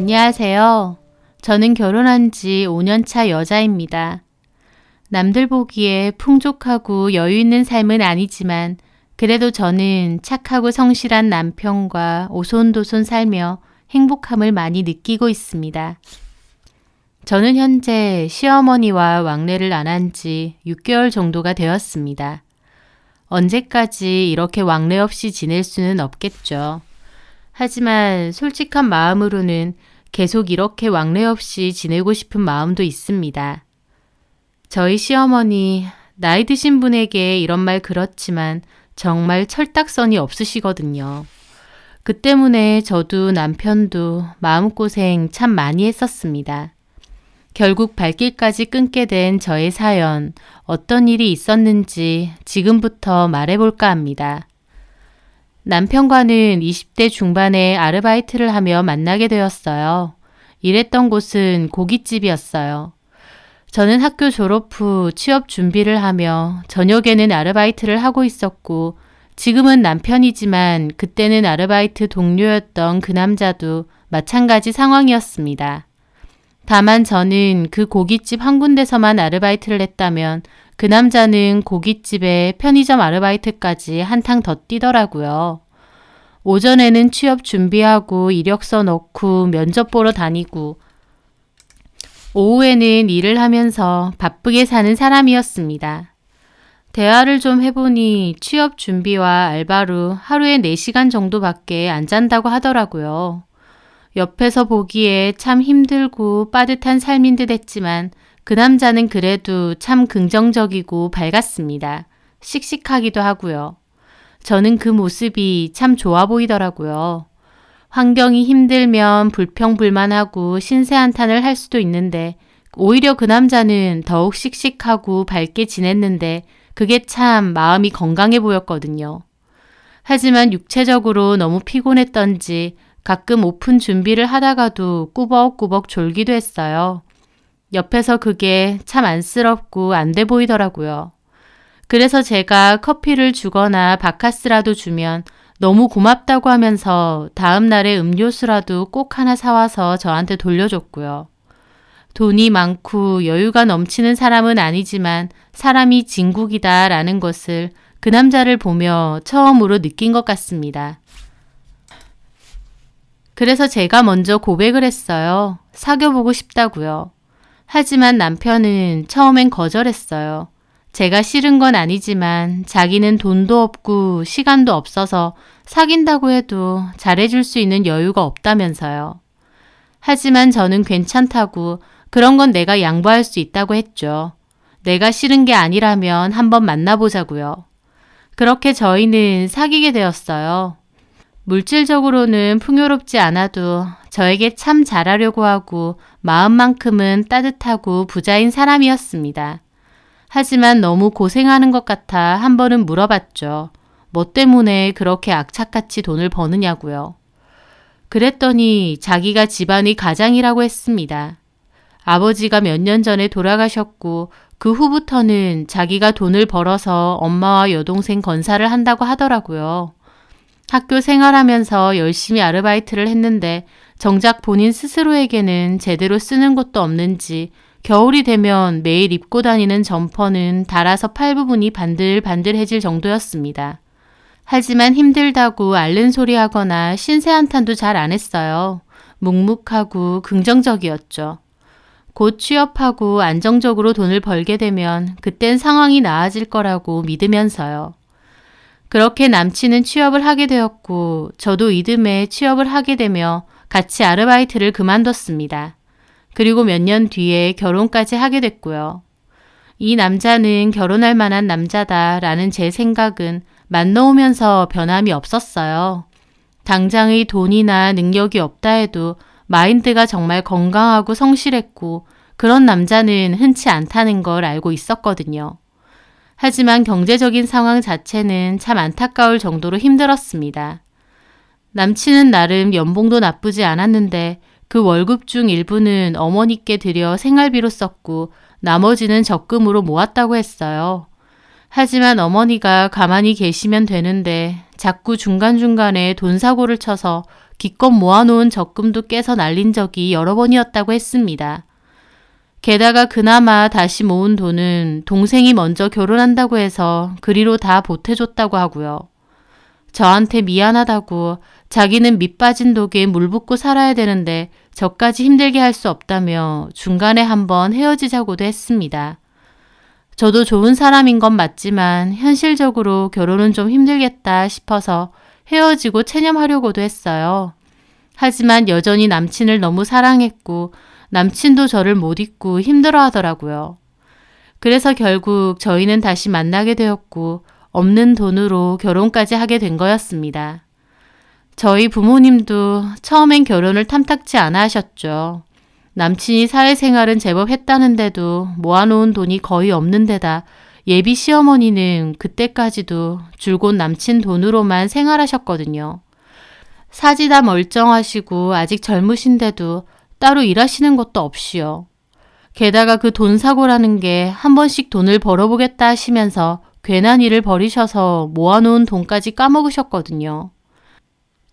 안녕하세요. 저는 결혼한 지 5년차 여자입니다. 남들 보기에 풍족하고 여유 있는 삶은 아니지만 그래도 저는 착하고 성실한 남편과 오손도손 살며 행복함을 많이 느끼고 있습니다. 저는 현재 시어머니와 왕래를 안 한 지 6개월 정도가 되었습니다. 언제까지 이렇게 왕래 없이 지낼 수는 없겠죠. 하지만 솔직한 마음으로는 계속 이렇게 왕래 없이 지내고 싶은 마음도 있습니다. 저희 시어머니, 나이 드신 분에게 이런 말 그렇지만 정말 철딱선이 없으시거든요. 그 때문에 저도 남편도 마음고생 참 많이 했었습니다. 결국 발길까지 끊게 된 저의 사연, 어떤 일이 있었는지 지금부터 말해볼까 합니다. 남편과는 20대 중반에 아르바이트를 하며 만나게 되었어요. 일했던 곳은 고깃집이었어요. 저는 학교 졸업 후 취업 준비를 하며 저녁에는 아르바이트를 하고 있었고 지금은 남편이지만 그때는 아르바이트 동료였던 그 남자도 마찬가지 상황이었습니다. 다만 저는 그 고깃집 한 군데서만 아르바이트를 했다면 그 남자는 고깃집에 편의점 아르바이트까지 한탕 더 뛰더라고요. 오전에는 취업 준비하고 이력서 넣고 면접 보러 다니고 오후에는 일을 하면서 바쁘게 사는 사람이었습니다. 대화를 좀 해보니 취업 준비와 알바로 하루에 4시간 정도밖에 안 잔다고 하더라고요. 옆에서 보기에 참 힘들고 빠듯한 삶인 듯 했지만 그 남자는 그래도 참 긍정적이고 밝았습니다. 씩씩하기도 하고요. 저는 그 모습이 참 좋아 보이더라고요. 환경이 힘들면 불평불만하고 신세한탄을 할 수도 있는데 오히려 그 남자는 더욱 씩씩하고 밝게 지냈는데 그게 참 마음이 건강해 보였거든요. 하지만 육체적으로 너무 피곤했던지 가끔 오픈 준비를 하다가도 꾸벅꾸벅 졸기도 했어요. 옆에서 그게 참 안쓰럽고 안 돼 보이더라고요. 그래서 제가 커피를 주거나 바카스라도 주면 너무 고맙다고 하면서 다음 날에 음료수라도 꼭 하나 사와서 저한테 돌려줬고요. 돈이 많고 여유가 넘치는 사람은 아니지만 사람이 진국이다라는 것을 그 남자를 보며 처음으로 느낀 것 같습니다. 그래서 제가 먼저 고백을 했어요. 사귀어보고 싶다고요. 하지만 남편은 처음엔 거절했어요. 제가 싫은 건 아니지만 자기는 돈도 없고 시간도 없어서 사귄다고 해도 잘해줄 수 있는 여유가 없다면서요. 하지만 저는 괜찮다고 그런 건 내가 양보할 수 있다고 했죠. 내가 싫은 게 아니라면 한번 만나보자고요. 그렇게 저희는 사귀게 되었어요. 물질적으로는 풍요롭지 않아도 저에게 참 잘하려고 하고 마음만큼은 따뜻하고 부자인 사람이었습니다. 하지만 너무 고생하는 것 같아 한 번은 물어봤죠. 뭐 때문에 그렇게 악착같이 돈을 버느냐고요. 그랬더니 자기가 집안의 가장이라고 했습니다. 아버지가 몇 년 전에 돌아가셨고 그 후부터는 자기가 돈을 벌어서 엄마와 여동생 건사를 한다고 하더라고요. 학교 생활하면서 열심히 아르바이트를 했는데 정작 본인 스스로에게는 제대로 쓰는 것도 없는지 겨울이 되면 매일 입고 다니는 점퍼는 닳아서 팔 부분이 반들반들해질 정도였습니다. 하지만 힘들다고 앓는 소리 하거나 신세한탄도 잘 안 했어요. 묵묵하고 긍정적이었죠. 곧 취업하고 안정적으로 돈을 벌게 되면 그땐 상황이 나아질 거라고 믿으면서요. 그렇게 남친은 취업을 하게 되었고 저도 이듬해 취업을 하게 되며 같이 아르바이트를 그만뒀습니다. 그리고 몇 년 뒤에 결혼까지 하게 됐고요. 이 남자는 결혼할 만한 남자다라는 제 생각은 만나오면서 변함이 없었어요. 당장의 돈이나 능력이 없다 해도 마인드가 정말 건강하고 성실했고 그런 남자는 흔치 않다는 걸 알고 있었거든요. 하지만 경제적인 상황 자체는 참 안타까울 정도로 힘들었습니다. 남친은 나름 연봉도 나쁘지 않았는데 그 월급 중 일부는 어머니께 드려 생활비로 썼고 나머지는 적금으로 모았다고 했어요. 하지만 어머니가 가만히 계시면 되는데 자꾸 중간중간에 돈 사고를 쳐서 기껏 모아놓은 적금도 깨서 날린 적이 여러 번이었다고 했습니다. 게다가 그나마 다시 모은 돈은 동생이 먼저 결혼한다고 해서 그리로 다 보태줬다고 하고요. 저한테 미안하다고 자기는 밑 빠진 독에 물 붓고 살아야 되는데 저까지 힘들게 할 수 없다며 중간에 한번 헤어지자고도 했습니다. 저도 좋은 사람인 건 맞지만 현실적으로 결혼은 좀 힘들겠다 싶어서 헤어지고 체념하려고도 했어요. 하지만 여전히 남친을 너무 사랑했고 남친도 저를 못 잊고 힘들어 하더라고요. 그래서 결국 저희는 다시 만나게 되었고 없는 돈으로 결혼까지 하게 된 거였습니다. 저희 부모님도 처음엔 결혼을 탐탁치 않아 하셨죠. 남친이 사회생활은 제법 했다는데도 모아놓은 돈이 거의 없는 데다 예비 시어머니는 그때까지도 줄곧 남친 돈으로만 생활하셨거든요. 사지 다 멀쩡하시고 아직 젊으신데도 따로 일하시는 것도 없이요. 게다가 그 돈 사고라는 게 한 번씩 돈을 벌어보겠다 하시면서 괜한 일을 벌이셔서 모아놓은 돈까지 까먹으셨거든요.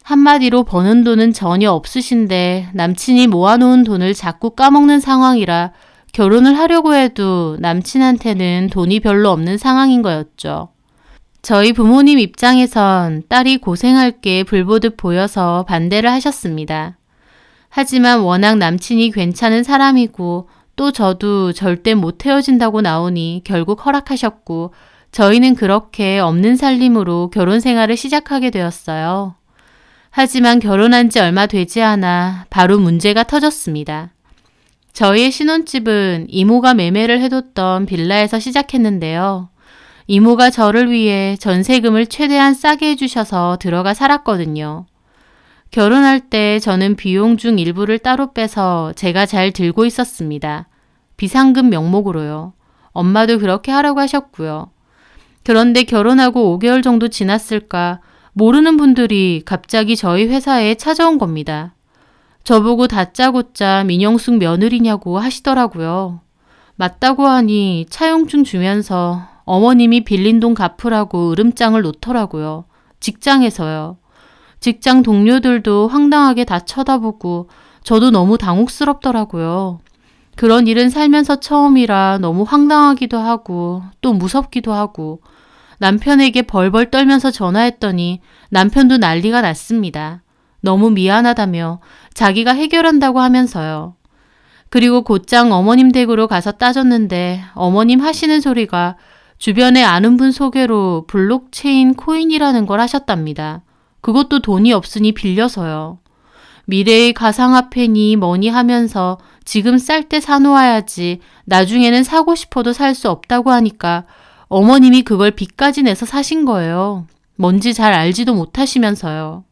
한마디로 버는 돈은 전혀 없으신데 남친이 모아놓은 돈을 자꾸 까먹는 상황이라 결혼을 하려고 해도 남친한테는 돈이 별로 없는 상황인 거였죠. 저희 부모님 입장에선 딸이 고생할 게 불보듯 보여서 반대를 하셨습니다. 하지만 워낙 남친이 괜찮은 사람이고 또 저도 절대 못 헤어진다고 나오니 결국 허락하셨고 저희는 그렇게 없는 살림으로 결혼 생활을 시작하게 되었어요. 하지만 결혼한 지 얼마 되지 않아 바로 문제가 터졌습니다. 저희의 신혼집은 이모가 매매를 해뒀던 빌라에서 시작했는데요. 이모가 저를 위해 전세금을 최대한 싸게 해주셔서 들어가 살았거든요. 결혼할 때 저는 비용 중 일부를 따로 빼서 제가 잘 들고 있었습니다. 비상금 명목으로요. 엄마도 그렇게 하라고 하셨고요. 그런데 결혼하고 5개월 정도 지났을까 모르는 분들이 갑자기 저희 회사에 찾아온 겁니다. 저보고 다짜고짜 민영숙 며느리냐고 하시더라고요. 맞다고 하니 차용증 주면서 어머님이 빌린 돈 갚으라고 으름장을 놓더라고요. 직장에서요. 직장 동료들도 황당하게 다 쳐다보고 저도 너무 당혹스럽더라고요. 그런 일은 살면서 처음이라 너무 황당하기도 하고 또 무섭기도 하고 남편에게 벌벌 떨면서 전화했더니 남편도 난리가 났습니다. 너무 미안하다며 자기가 해결한다고 하면서요. 그리고 곧장 어머님 댁으로 가서 따졌는데 어머님 하시는 소리가 주변에 아는 분 소개로 블록체인 코인이라는 걸 하셨답니다. 그것도 돈이 없으니 빌려서요. 미래의 가상화폐니 뭐니 하면서 지금 쌀 때 사놓아야지 나중에는 사고 싶어도 살 수 없다고 하니까 어머님이 그걸 빚까지 내서 사신 거예요. 뭔지 잘 알지도 못하시면서요.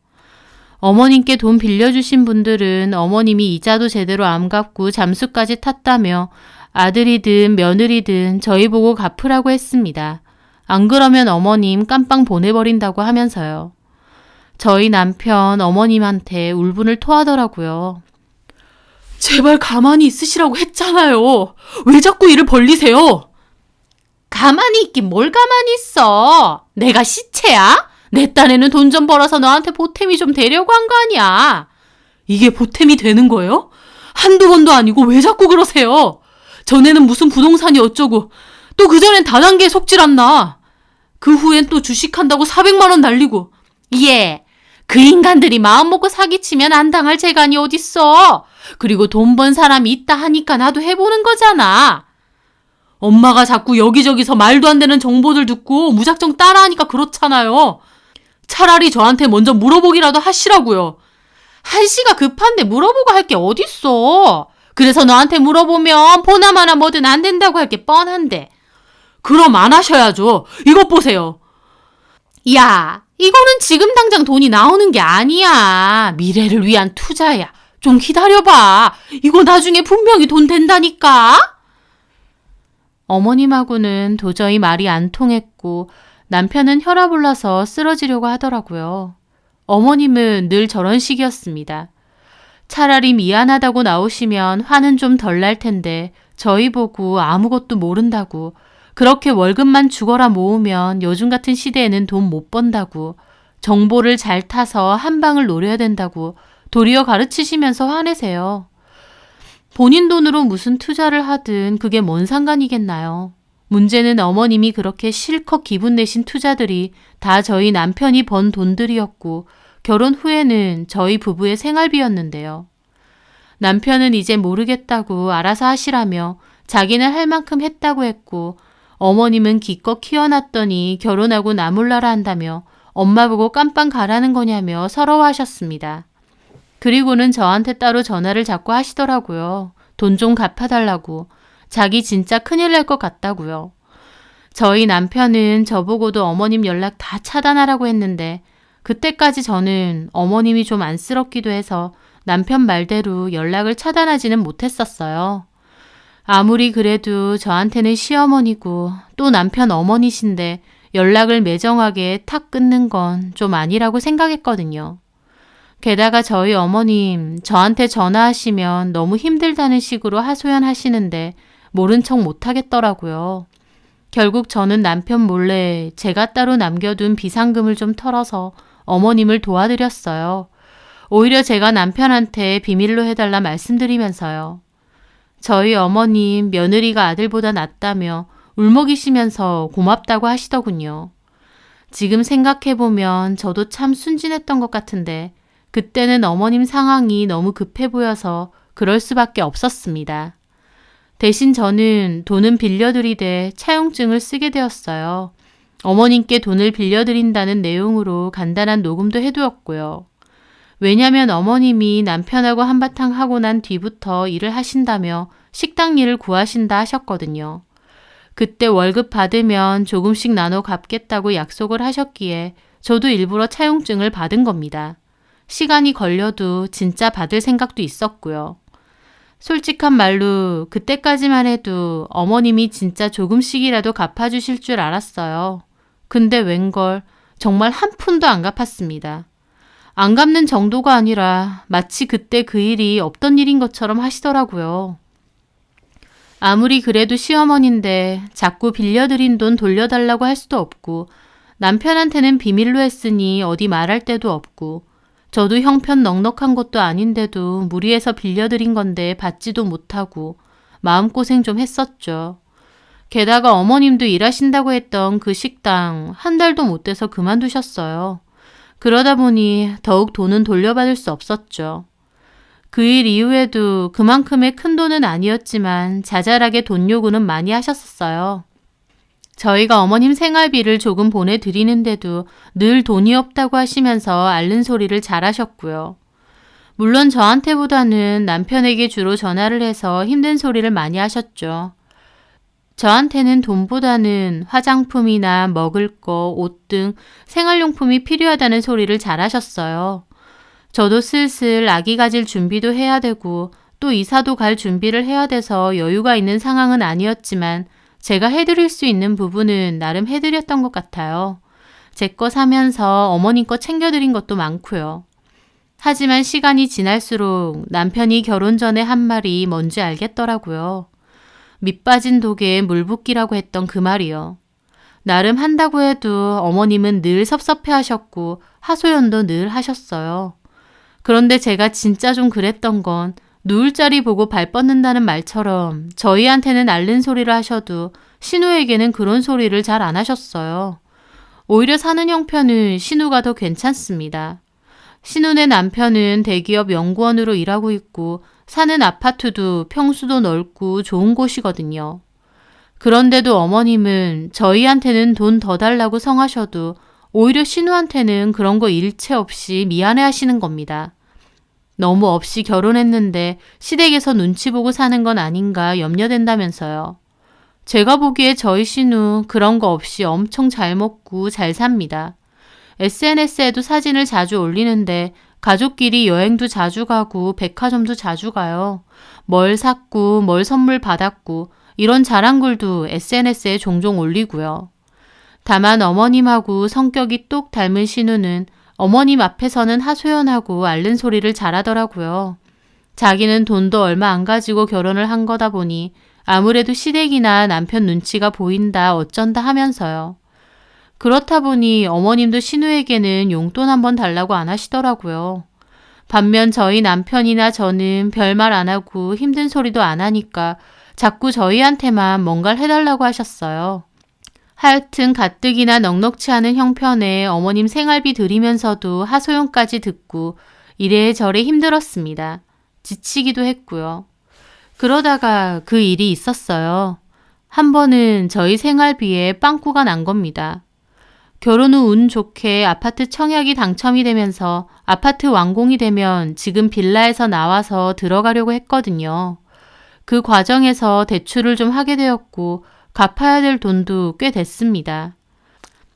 어머님께 돈 빌려주신 분들은 어머님이 이자도 제대로 안 갚고 잠수까지 탔다며 아들이든 며느리든 저희 보고 갚으라고 했습니다. 안 그러면 어머님 깜빵 보내버린다고 하면서요. 저희 남편 어머님한테 울분을 토하더라고요. 제발 가만히 있으시라고 했잖아요. 왜 자꾸 일을 벌리세요? 가만히 있긴 뭘 가만히 있어. 내가 시체야? 내 딴에는 돈 좀 벌어서 너한테 보탬이 좀 되려고 한 거 아니야. 이게 보탬이 되는 거예요? 한두 번도 아니고 왜 자꾸 그러세요? 전에는 무슨 부동산이 어쩌고 또 그전엔 다단계에 속질 않나. 그 후엔 또 주식한다고 400만 원 날리고. 예, 그 인간들이 마음 먹고 사기치면 안 당할 재간이 어딨어. 그리고 돈 번 사람이 있다 하니까 나도 해보는 거잖아. 엄마가 자꾸 여기저기서 말도 안 되는 정보들 듣고 무작정 따라하니까 그렇잖아요. 차라리 저한테 먼저 물어보기라도 하시라고요. 한시가 급한데 물어보고 할 게 어딨어. 그래서 너한테 물어보면 보나마나 뭐든 안 된다고 할 게 뻔한데. 그럼 안 하셔야죠. 이것 보세요. 야, 이거는 지금 당장 돈이 나오는 게 아니야. 미래를 위한 투자야. 좀 기다려봐. 이거 나중에 분명히 돈 된다니까. 어머님하고는 도저히 말이 안 통했고 남편은 혈압 올라서 쓰러지려고 하더라고요. 어머님은 늘 저런 식이었습니다. 차라리 미안하다고 나오시면 화는 좀 덜 날 텐데 저희 보고 아무것도 모른다고 그렇게 월급만 죽어라 모으면 요즘 같은 시대에는 돈 못 번다고 정보를 잘 타서 한 방을 노려야 된다고 도리어 가르치시면서 화내세요. 본인 돈으로 무슨 투자를 하든 그게 뭔 상관이겠나요? 문제는 어머님이 그렇게 실컷 기분 내신 투자들이 다 저희 남편이 번 돈들이었고 결혼 후에는 저희 부부의 생활비였는데요. 남편은 이제 모르겠다고 알아서 하시라며 자기는 할 만큼 했다고 했고 어머님은 기껏 키워놨더니 결혼하고 나 몰라라 한다며 엄마 보고 깜빵 가라는 거냐며 서러워하셨습니다. 그리고는 저한테 따로 전화를 자꾸 하시더라고요. 돈 좀 갚아달라고. 자기 진짜 큰일 날 것 같다고요. 저희 남편은 저보고도 어머님 연락 다 차단하라고 했는데 그때까지 저는 어머님이 좀 안쓰럽기도 해서 남편 말대로 연락을 차단하지는 못했었어요. 아무리 그래도 저한테는 시어머니고 또 남편 어머니신데 연락을 매정하게 탁 끊는 건 좀 아니라고 생각했거든요. 게다가 저희 어머님 저한테 전화하시면 너무 힘들다는 식으로 하소연하시는데 모른 척 못하겠더라고요. 결국 저는 남편 몰래 제가 따로 남겨둔 비상금을 좀 털어서 어머님을 도와드렸어요. 오히려 제가 남편한테 비밀로 해달라 말씀드리면서요. 저희 어머님 며느리가 아들보다 낫다며 울먹이시면서 고맙다고 하시더군요. 지금 생각해보면 저도 참 순진했던 것 같은데 그때는 어머님 상황이 너무 급해 보여서 그럴 수밖에 없었습니다. 대신 저는 돈은 빌려드리되 차용증을 쓰게 되었어요. 어머님께 돈을 빌려드린다는 내용으로 간단한 녹음도 해두었고요. 왜냐면 어머님이 남편하고 한바탕 하고 난 뒤부터 일을 하신다며 식당 일을 구하신다 하셨거든요. 그때 월급 받으면 조금씩 나눠 갚겠다고 약속을 하셨기에 저도 일부러 차용증을 받은 겁니다. 시간이 걸려도 진짜 받을 생각도 있었고요. 솔직한 말로 그때까지만 해도 어머님이 진짜 조금씩이라도 갚아주실 줄 알았어요. 근데 웬걸 정말 한 푼도 안 갚았습니다. 안 갚는 정도가 아니라 마치 그때 그 일이 없던 일인 것처럼 하시더라고요. 아무리 그래도 시어머니인데 자꾸 빌려드린 돈 돌려달라고 할 수도 없고 남편한테는 비밀로 했으니 어디 말할 데도 없고 저도 형편 넉넉한 것도 아닌데도 무리해서 빌려드린 건데 받지도 못하고 마음고생 좀 했었죠. 게다가 어머님도 일하신다고 했던 그 식당 한 달도 못 돼서 그만두셨어요. 그러다 보니 더욱 돈은 돌려받을 수 없었죠. 그 일 이후에도 그만큼의 큰 돈은 아니었지만 자잘하게 돈 요구는 많이 하셨었어요. 저희가 어머님 생활비를 조금 보내드리는데도 늘 돈이 없다고 하시면서 앓는 소리를 잘하셨고요. 물론 저한테보다는 남편에게 주로 전화를 해서 힘든 소리를 많이 하셨죠. 저한테는 돈보다는 화장품이나 먹을 거, 옷 등 생활용품이 필요하다는 소리를 잘하셨어요. 저도 슬슬 아기 가질 준비도 해야 되고 또 이사도 갈 준비를 해야 돼서 여유가 있는 상황은 아니었지만 제가 해드릴 수 있는 부분은 나름 해드렸던 것 같아요. 제 거 사면서 어머님 거 챙겨드린 것도 많고요. 하지만 시간이 지날수록 남편이 결혼 전에 한 말이 뭔지 알겠더라고요. 밑 빠진 독에 물 붓기라고 했던 그 말이요. 나름 한다고 해도 어머님은 늘 섭섭해하셨고 하소연도 늘 하셨어요. 그런데 제가 진짜 좀 그랬던 건 누울 자리 보고 발 뻗는다는 말처럼 저희한테는 앓는 소리를 하셔도 신우에게는 그런 소리를 잘 안 하셨어요. 오히려 사는 형편은 신우가 더 괜찮습니다. 신우네 남편은 대기업 연구원으로 일하고 있고 사는 아파트도 평수도 넓고 좋은 곳이거든요. 그런데도 어머님은 저희한테는 돈 더 달라고 성하셔도 오히려 신우한테는 그런 거 일체 없이 미안해 하시는 겁니다. 너무 없이 결혼했는데 시댁에서 눈치 보고 사는 건 아닌가 염려된다면서요. 제가 보기에 저희 신우 그런 거 없이 엄청 잘 먹고 잘 삽니다. SNS에도 사진을 자주 올리는데 가족끼리 여행도 자주 가고 백화점도 자주 가요. 뭘 샀고 뭘 선물 받았고 이런 자랑글도 SNS에 종종 올리고요. 다만 어머님하고 성격이 똑 닮은 신우는 어머님 앞에서는 하소연하고 앓는 소리를 잘하더라고요. 자기는 돈도 얼마 안 가지고 결혼을 한 거다 보니 아무래도 시댁이나 남편 눈치가 보인다 어쩐다 하면서요. 그렇다 보니 어머님도 신우에게는 용돈 한번 달라고 안 하시더라고요. 반면 저희 남편이나 저는 별말 안 하고 힘든 소리도 안 하니까 자꾸 저희한테만 뭔가를 해달라고 하셨어요. 하여튼 가뜩이나 넉넉치 않은 형편에 어머님 생활비 드리면서도 하소연까지 듣고 이래저래 힘들었습니다. 지치기도 했고요. 그러다가 그 일이 있었어요. 한 번은 저희 생활비에 빵꾸가 난 겁니다. 결혼 후 운 좋게 아파트 청약이 당첨이 되면서 아파트 완공이 되면 지금 빌라에서 나와서 들어가려고 했거든요. 그 과정에서 대출을 좀 하게 되었고 갚아야 될 돈도 꽤 됐습니다.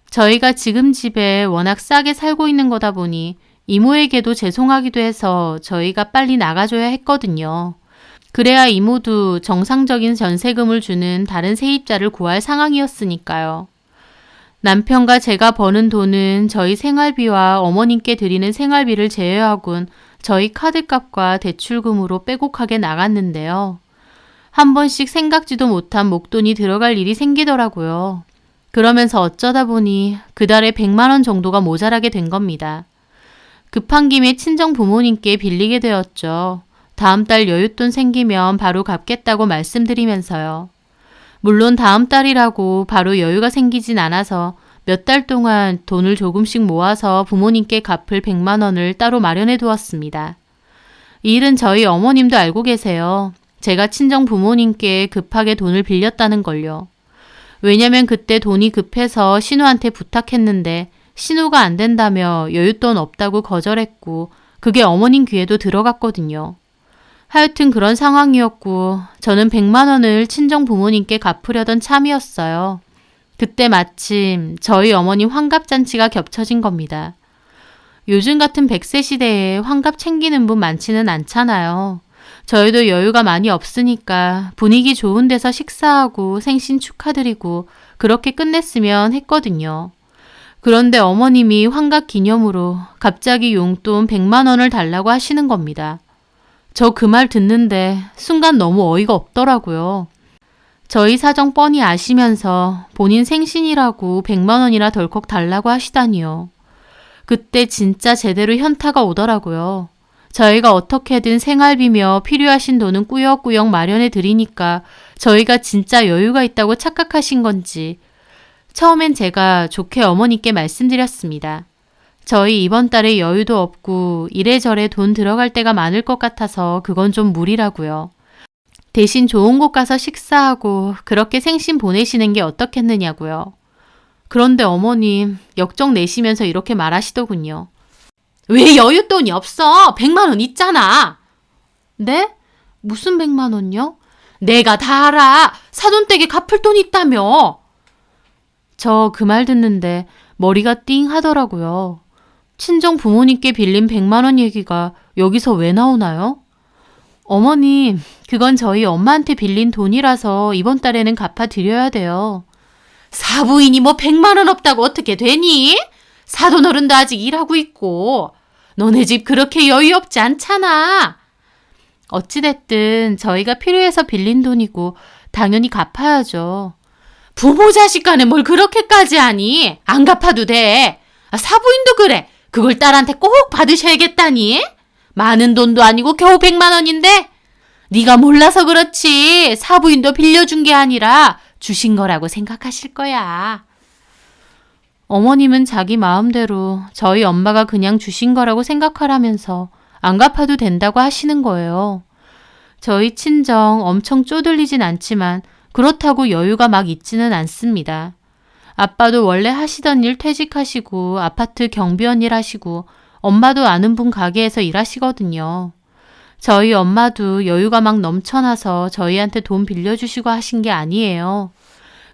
저희가 지금 집에 워낙 싸게 살고 있는 거다 보니 이모에게도 죄송하기도 해서 저희가 빨리 나가줘야 했거든요. 그래야 이모도 정상적인 전세금을 주는 다른 세입자를 구할 상황이었으니까요. 남편과 제가 버는 돈은 저희 생활비와 어머님께 드리는 생활비를 제외하곤 저희 카드값과 대출금으로 빼곡하게 나갔는데요. 한 번씩 생각지도 못한 목돈이 들어갈 일이 생기더라고요. 그러면서 어쩌다 보니 그달에 100만 원 정도가 모자라게 된 겁니다. 급한 김에 친정 부모님께 빌리게 되었죠. 다음 달 여윳돈 생기면 바로 갚겠다고 말씀드리면서요. 물론 다음 달이라고 바로 여유가 생기진 않아서 몇 달 동안 돈을 조금씩 모아서 부모님께 갚을 100만 원을 따로 마련해 두었습니다. 이 일은 저희 어머님도 알고 계세요. 제가 친정 부모님께 급하게 돈을 빌렸다는 걸요. 왜냐면 그때 돈이 급해서 신우한테 부탁했는데 신우가 안 된다며 여윳돈 없다고 거절했고 그게 어머님 귀에도 들어갔거든요. 하여튼 그런 상황이었고 저는 100만 원을 친정 부모님께 갚으려던 참이었어요. 그때 마침 저희 어머님 환갑잔치가 겹쳐진 겁니다. 요즘 같은 100세 시대에 환갑 챙기는 분 많지는 않잖아요. 저희도 여유가 많이 없으니까 분위기 좋은 데서 식사하고 생신 축하드리고 그렇게 끝냈으면 했거든요. 그런데 어머님이 환갑 기념으로 갑자기 용돈 100만 원을 달라고 하시는 겁니다. 저 그 말 듣는데 순간 너무 어이가 없더라고요. 저희 사정 뻔히 아시면서 본인 생신이라고 100만 원이나 덜컥 달라고 하시다니요. 그때 진짜 제대로 현타가 오더라고요. 저희가 어떻게든 생활비며 필요하신 돈은 꾸역꾸역 마련해 드리니까 저희가 진짜 여유가 있다고 착각하신 건지 처음엔 제가 좋게 어머니께 말씀드렸습니다. 저희 이번 달에 여유도 없고 이래저래 돈 들어갈 때가 많을 것 같아서 그건 좀 무리라고요. 대신 좋은 곳 가서 식사하고 그렇게 생신 보내시는 게 어떻겠느냐고요. 그런데 어머님 역정 내시면서 이렇게 말하시더군요. 왜 여윳돈이 없어? 100만 원 있잖아. 네? 무슨 100만 원요? 내가 다 알아. 사돈댁에 갚을 돈 있다며. 저 그 말 듣는데 머리가 띵 하더라고요. 친정 부모님께 빌린 100만 원 얘기가 여기서 왜 나오나요? 어머님, 그건 저희 엄마한테 빌린 돈이라서 이번 달에는 갚아드려야 돼요. 사부인이 뭐 100만 원 없다고 어떻게 되니? 사돈어른도 아직 일하고 있고 너네 집 그렇게 여유 없지 않잖아. 어찌됐든 저희가 필요해서 빌린 돈이고 당연히 갚아야죠. 부모 자식 간에 뭘 그렇게까지 하니? 안 갚아도 돼. 사부인도 그래. 그걸 딸한테 꼭 받으셔야겠다니? 많은 돈도 아니고 겨우 100만 원인데? 네가 몰라서 그렇지. 사부인도 빌려준 게 아니라 주신 거라고 생각하실 거야. 어머님은 자기 마음대로 저희 엄마가 그냥 주신 거라고 생각하라면서 안 갚아도 된다고 하시는 거예요. 저희 친정 엄청 쪼들리진 않지만 그렇다고 여유가 막 있지는 않습니다. 아빠도 원래 하시던 일 퇴직하시고 아파트 경비원 일 하시고 엄마도 아는 분 가게에서 일하시거든요. 저희 엄마도 여유가 막 넘쳐나서 저희한테 돈 빌려주시고 하신 게 아니에요.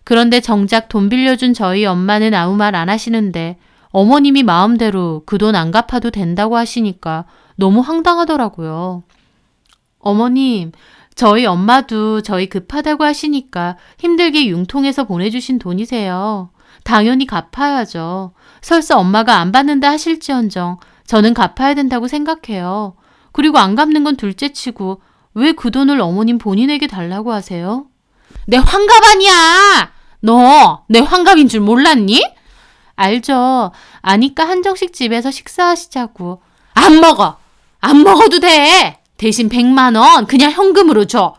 그런데 정작 돈 빌려준 저희 엄마는 아무 말 안 하시는데 어머님이 마음대로 그 돈 안 갚아도 된다고 하시니까 너무 황당하더라고요. 어머님, 저희 엄마도 저희 급하다고 하시니까 힘들게 융통해서 보내주신 돈이세요. 당연히 갚아야죠. 설사 엄마가 안 받는다 하실지언정 저는 갚아야 된다고 생각해요. 그리고 안 갚는 건 둘째치고 왜 그 돈을 어머님 본인에게 달라고 하세요? 내 환갑 아니야! 너 내 환갑인 줄 몰랐니? 알죠. 아니까 한정식 집에서 식사하시자고. 안 먹어. 안 먹어도 돼. 대신 100만 원 그냥 현금으로 줘.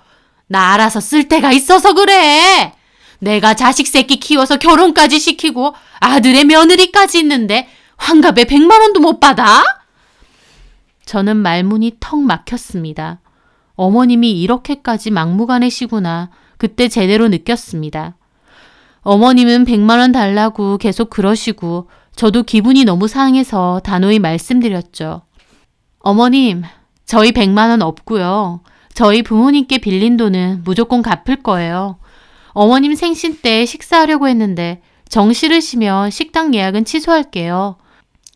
나 알아서 쓸 데가 있어서 그래. 내가 자식 새끼 키워서 결혼까지 시키고 아들의 며느리까지 있는데 환갑에 100만 원도 못 받아? 저는 말문이 턱 막혔습니다. 어머님이 이렇게까지 막무가내시구나. 그때 제대로 느꼈습니다. 어머님은 100만 원 달라고 계속 그러시고 저도 기분이 너무 상해서 단호히 말씀드렸죠. 어머님, 저희 100만 원 없고요. 저희 부모님께 빌린 돈은 무조건 갚을 거예요. 어머님 생신 때 식사하려고 했는데 정 싫으시면 식당 예약은 취소할게요.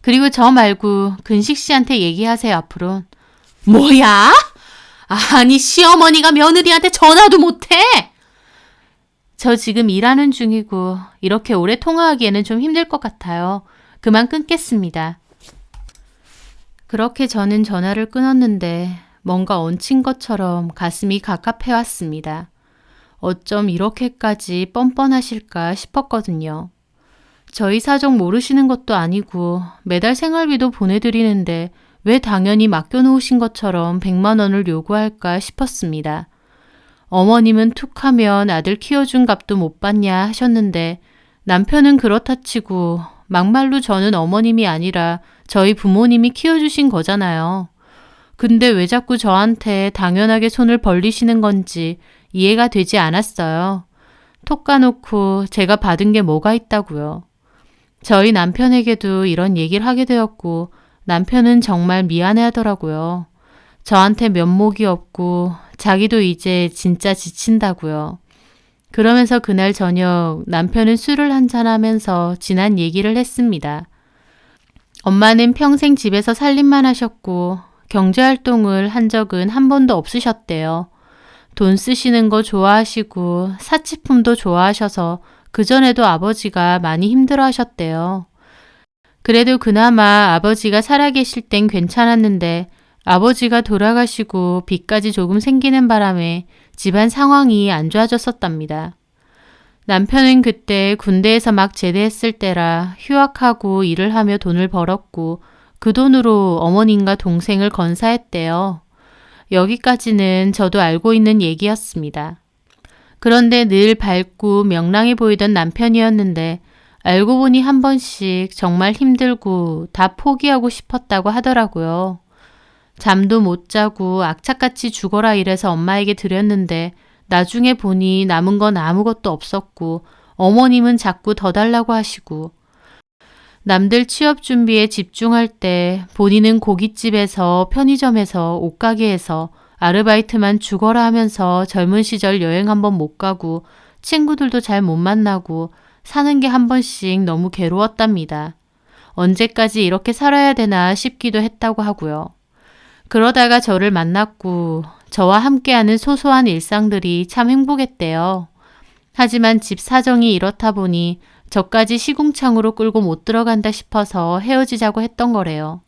그리고 저 말고 근식 씨한테 얘기하세요, 앞으로. 뭐야? 아니, 시어머니가 며느리한테 전화도 못해? 저 지금 일하는 중이고 이렇게 오래 통화하기에는 좀 힘들 것 같아요. 그만 끊겠습니다. 그렇게 저는 전화를 끊었는데 뭔가 얹힌 것처럼 가슴이 갑갑해왔습니다. 어쩜 이렇게까지 뻔뻔하실까 싶었거든요. 저희 사정 모르시는 것도 아니고 매달 생활비도 보내드리는데 왜 당연히 맡겨놓으신 것처럼 100만 원을 요구할까 싶었습니다. 어머님은 툭하면 아들 키워준 값도 못 받냐 하셨는데 남편은 그렇다 치고 막말로 저는 어머님이 아니라 저희 부모님이 키워주신 거잖아요. 근데 왜 자꾸 저한테 당연하게 손을 벌리시는 건지 이해가 되지 않았어요. 톡 까놓고 제가 받은 게 뭐가 있다고요. 저희 남편에게도 이런 얘기를 하게 되었고 남편은 정말 미안해하더라고요. 저한테 면목이 없고 자기도 이제 진짜 지친다고요. 그러면서 그날 저녁 남편은 술을 한잔하면서 지난 얘기를 했습니다. 엄마는 평생 집에서 살림만 하셨고 경제활동을 한 적은 한 번도 없으셨대요. 돈 쓰시는 거 좋아하시고 사치품도 좋아하셔서 그전에도 아버지가 많이 힘들어 하셨대요. 그래도 그나마 아버지가 살아계실 땐 괜찮았는데 아버지가 돌아가시고 빚까지 조금 생기는 바람에 집안 상황이 안 좋아졌었답니다. 남편은 그때 군대에서 막 제대했을 때라 휴학하고 일을 하며 돈을 벌었고 그 돈으로 어머님과 동생을 건사했대요. 여기까지는 저도 알고 있는 얘기였습니다. 그런데 늘 밝고 명랑해 보이던 남편이었는데 알고 보니 한 번씩 정말 힘들고 다 포기하고 싶었다고 하더라고요. 잠도 못 자고 악착같이 죽어라 이래서 엄마에게 드렸는데 나중에 보니 남은 건 아무것도 없었고 어머님은 자꾸 더 달라고 하시고 남들 취업 준비에 집중할 때 본인은 고깃집에서 편의점에서 옷가게에서 아르바이트만 죽어라 하면서 젊은 시절 여행 한번 못 가고 친구들도 잘 못 만나고 사는 게 한 번씩 너무 괴로웠답니다. 언제까지 이렇게 살아야 되나 싶기도 했다고 하고요. 그러다가 저를 만났고 저와 함께하는 소소한 일상들이 참 행복했대요. 하지만 집 사정이 이렇다 보니 저까지 시궁창으로 끌고 못 들어간다 싶어서 헤어지자고 했던 거래요.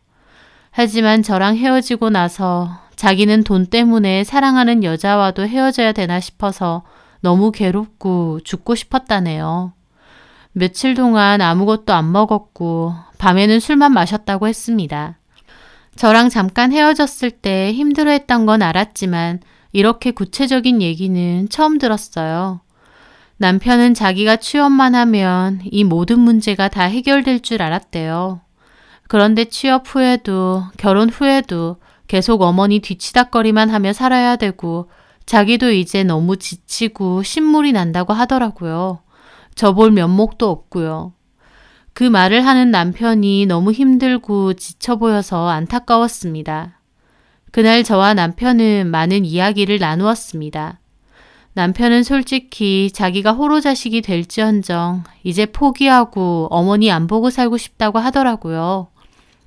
하지만 저랑 헤어지고 나서 자기는 돈 때문에 사랑하는 여자와도 헤어져야 되나 싶어서 너무 괴롭고 죽고 싶었다네요. 며칠 동안 아무것도 안 먹었고 밤에는 술만 마셨다고 했습니다. 저랑 잠깐 헤어졌을 때 힘들어했던 건 알았지만 이렇게 구체적인 얘기는 처음 들었어요. 남편은 자기가 취업만 하면 이 모든 문제가 다 해결될 줄 알았대요. 그런데 취업 후에도 결혼 후에도 계속 어머니 뒤치다꺼리만 하며 살아야 되고 자기도 이제 너무 지치고 신물이 난다고 하더라고요. 저 볼 면목도 없고요. 그 말을 하는 남편이 너무 힘들고 지쳐 보여서 안타까웠습니다. 그날 저와 남편은 많은 이야기를 나누었습니다. 남편은 솔직히 자기가 호로자식이 될지언정 이제 포기하고 어머니 안 보고 살고 싶다고 하더라고요.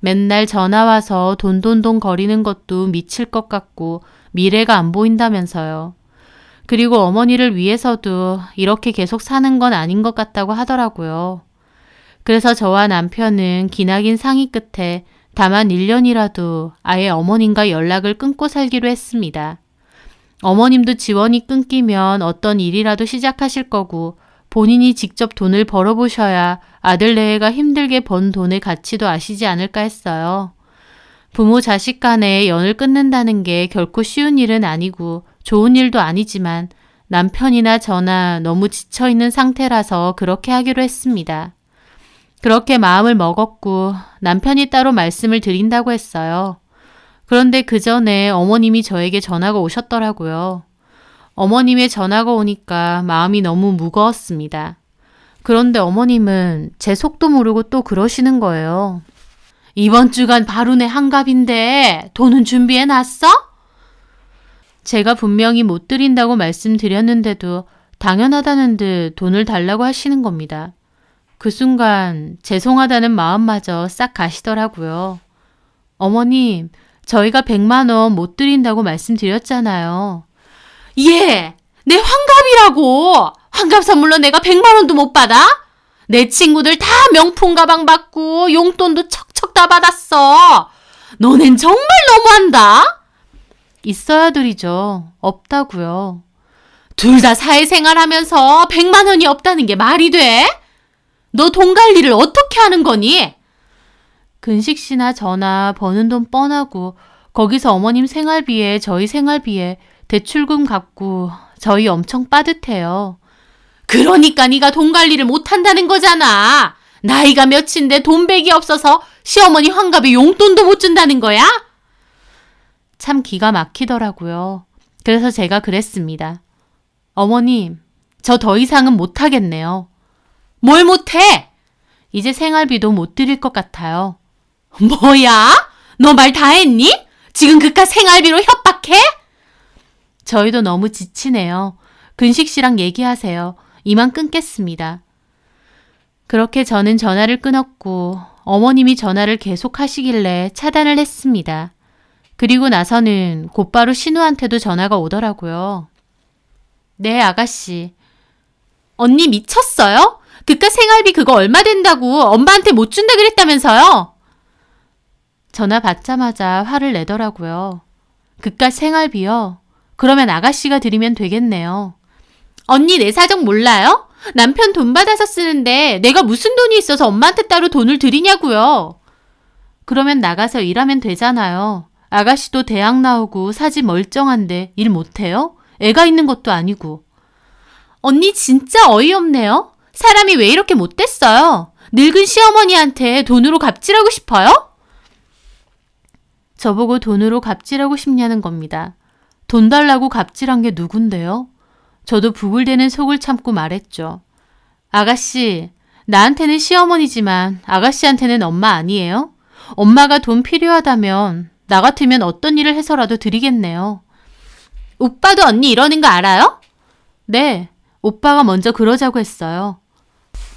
맨날 전화와서 돈돈돈 거리는 것도 미칠 것 같고 미래가 안 보인다면서요. 그리고 어머니를 위해서도 이렇게 계속 사는 건 아닌 것 같다고 하더라고요. 그래서 저와 남편은 기나긴 상의 끝에 다만 1년이라도 아예 어머님과 연락을 끊고 살기로 했습니다. 어머님도 지원이 끊기면 어떤 일이라도 시작하실 거고 본인이 직접 돈을 벌어보셔야 아들네가 힘들게 번 돈의 가치도 아시지 않을까 했어요. 부모 자식 간에 연을 끊는다는 게 결코 쉬운 일은 아니고 좋은 일도 아니지만 남편이나 저나 너무 지쳐있는 상태라서 그렇게 하기로 했습니다. 그렇게 마음을 먹었고 남편이 따로 말씀을 드린다고 했어요. 그런데 그 전에 어머님이 저에게 전화가 오셨더라고요. 어머님의 전화가 오니까 마음이 너무 무거웠습니다. 그런데 어머님은 제 속도 모르고 또 그러시는 거예요. 이번 주간 바로 내 환갑인데 돈은 준비해 놨어? 제가 분명히 못 드린다고 말씀드렸는데도 당연하다는 듯 돈을 달라고 하시는 겁니다. 그 순간 죄송하다는 마음마저 싹 가시더라고요. 어머님, 저희가 100만 원 못 드린다고 말씀드렸잖아요. 예! 내 환갑이라고! 환갑 선물로 내가 100만 원도 못 받아? 내 친구들 다 명품 가방 받고 용돈도 척척 다 받았어. 너넨 정말 너무한다. 있어야 드리죠. 없다고요. 둘 다 사회생활하면서 100만 원이 없다는 게 말이 돼? 너 돈 관리를 어떻게 하는 거니? 근식 씨나 저나 버는 돈 뻔하고 거기서 어머님 생활비에 저희 생활비에 대출금 갚고 저희 엄청 빠듯해요. 그러니까 네가 돈 관리를 못한다는 거잖아. 나이가 몇인데 돈백이 없어서 시어머니 환갑에 용돈도 못 준다는 거야? 참 기가 막히더라고요. 그래서 제가 그랬습니다. 어머님, 저 더 이상은 못하겠네요. 뭘 못해? 이제 생활비도 못 드릴 것 같아요. 뭐야? 너 말 다 했니? 지금 그깟 생활비로 협박해? 저희도 너무 지치네요. 근식 씨랑 얘기하세요. 이만 끊겠습니다. 그렇게 저는 전화를 끊었고 어머님이 전화를 계속 하시길래 차단을 했습니다. 그리고 나서는 곧바로 신우한테도 전화가 오더라고요. 네, 아가씨. 언니 미쳤어요? 그깟 생활비 그거 얼마 된다고 엄마한테 못 준다 그랬다면서요? 전화 받자마자 화를 내더라고요. 그깟 생활비요? 그러면 아가씨가 드리면 되겠네요. 언니 내 사정 몰라요? 남편 돈 받아서 쓰는데 내가 무슨 돈이 있어서 엄마한테 따로 돈을 드리냐고요. 그러면 나가서 일하면 되잖아요. 아가씨도 대학 나오고 사지 멀쩡한데 일 못해요? 애가 있는 것도 아니고. 언니 진짜 어이없네요. 사람이 왜 이렇게 못됐어요? 늙은 시어머니한테 돈으로 갑질하고 싶어요? 저보고 돈으로 갑질하고 싶냐는 겁니다. 돈 달라고 갑질한 게 누군데요? 저도 부글대는 속을 참고 말했죠. 아가씨, 나한테는 시어머니지만 아가씨한테는 엄마 아니에요? 엄마가 돈 필요하다면 나 같으면 어떤 일을 해서라도 드리겠네요. 오빠도 언니 이러는 거 알아요? 네, 오빠가 먼저 그러자고 했어요.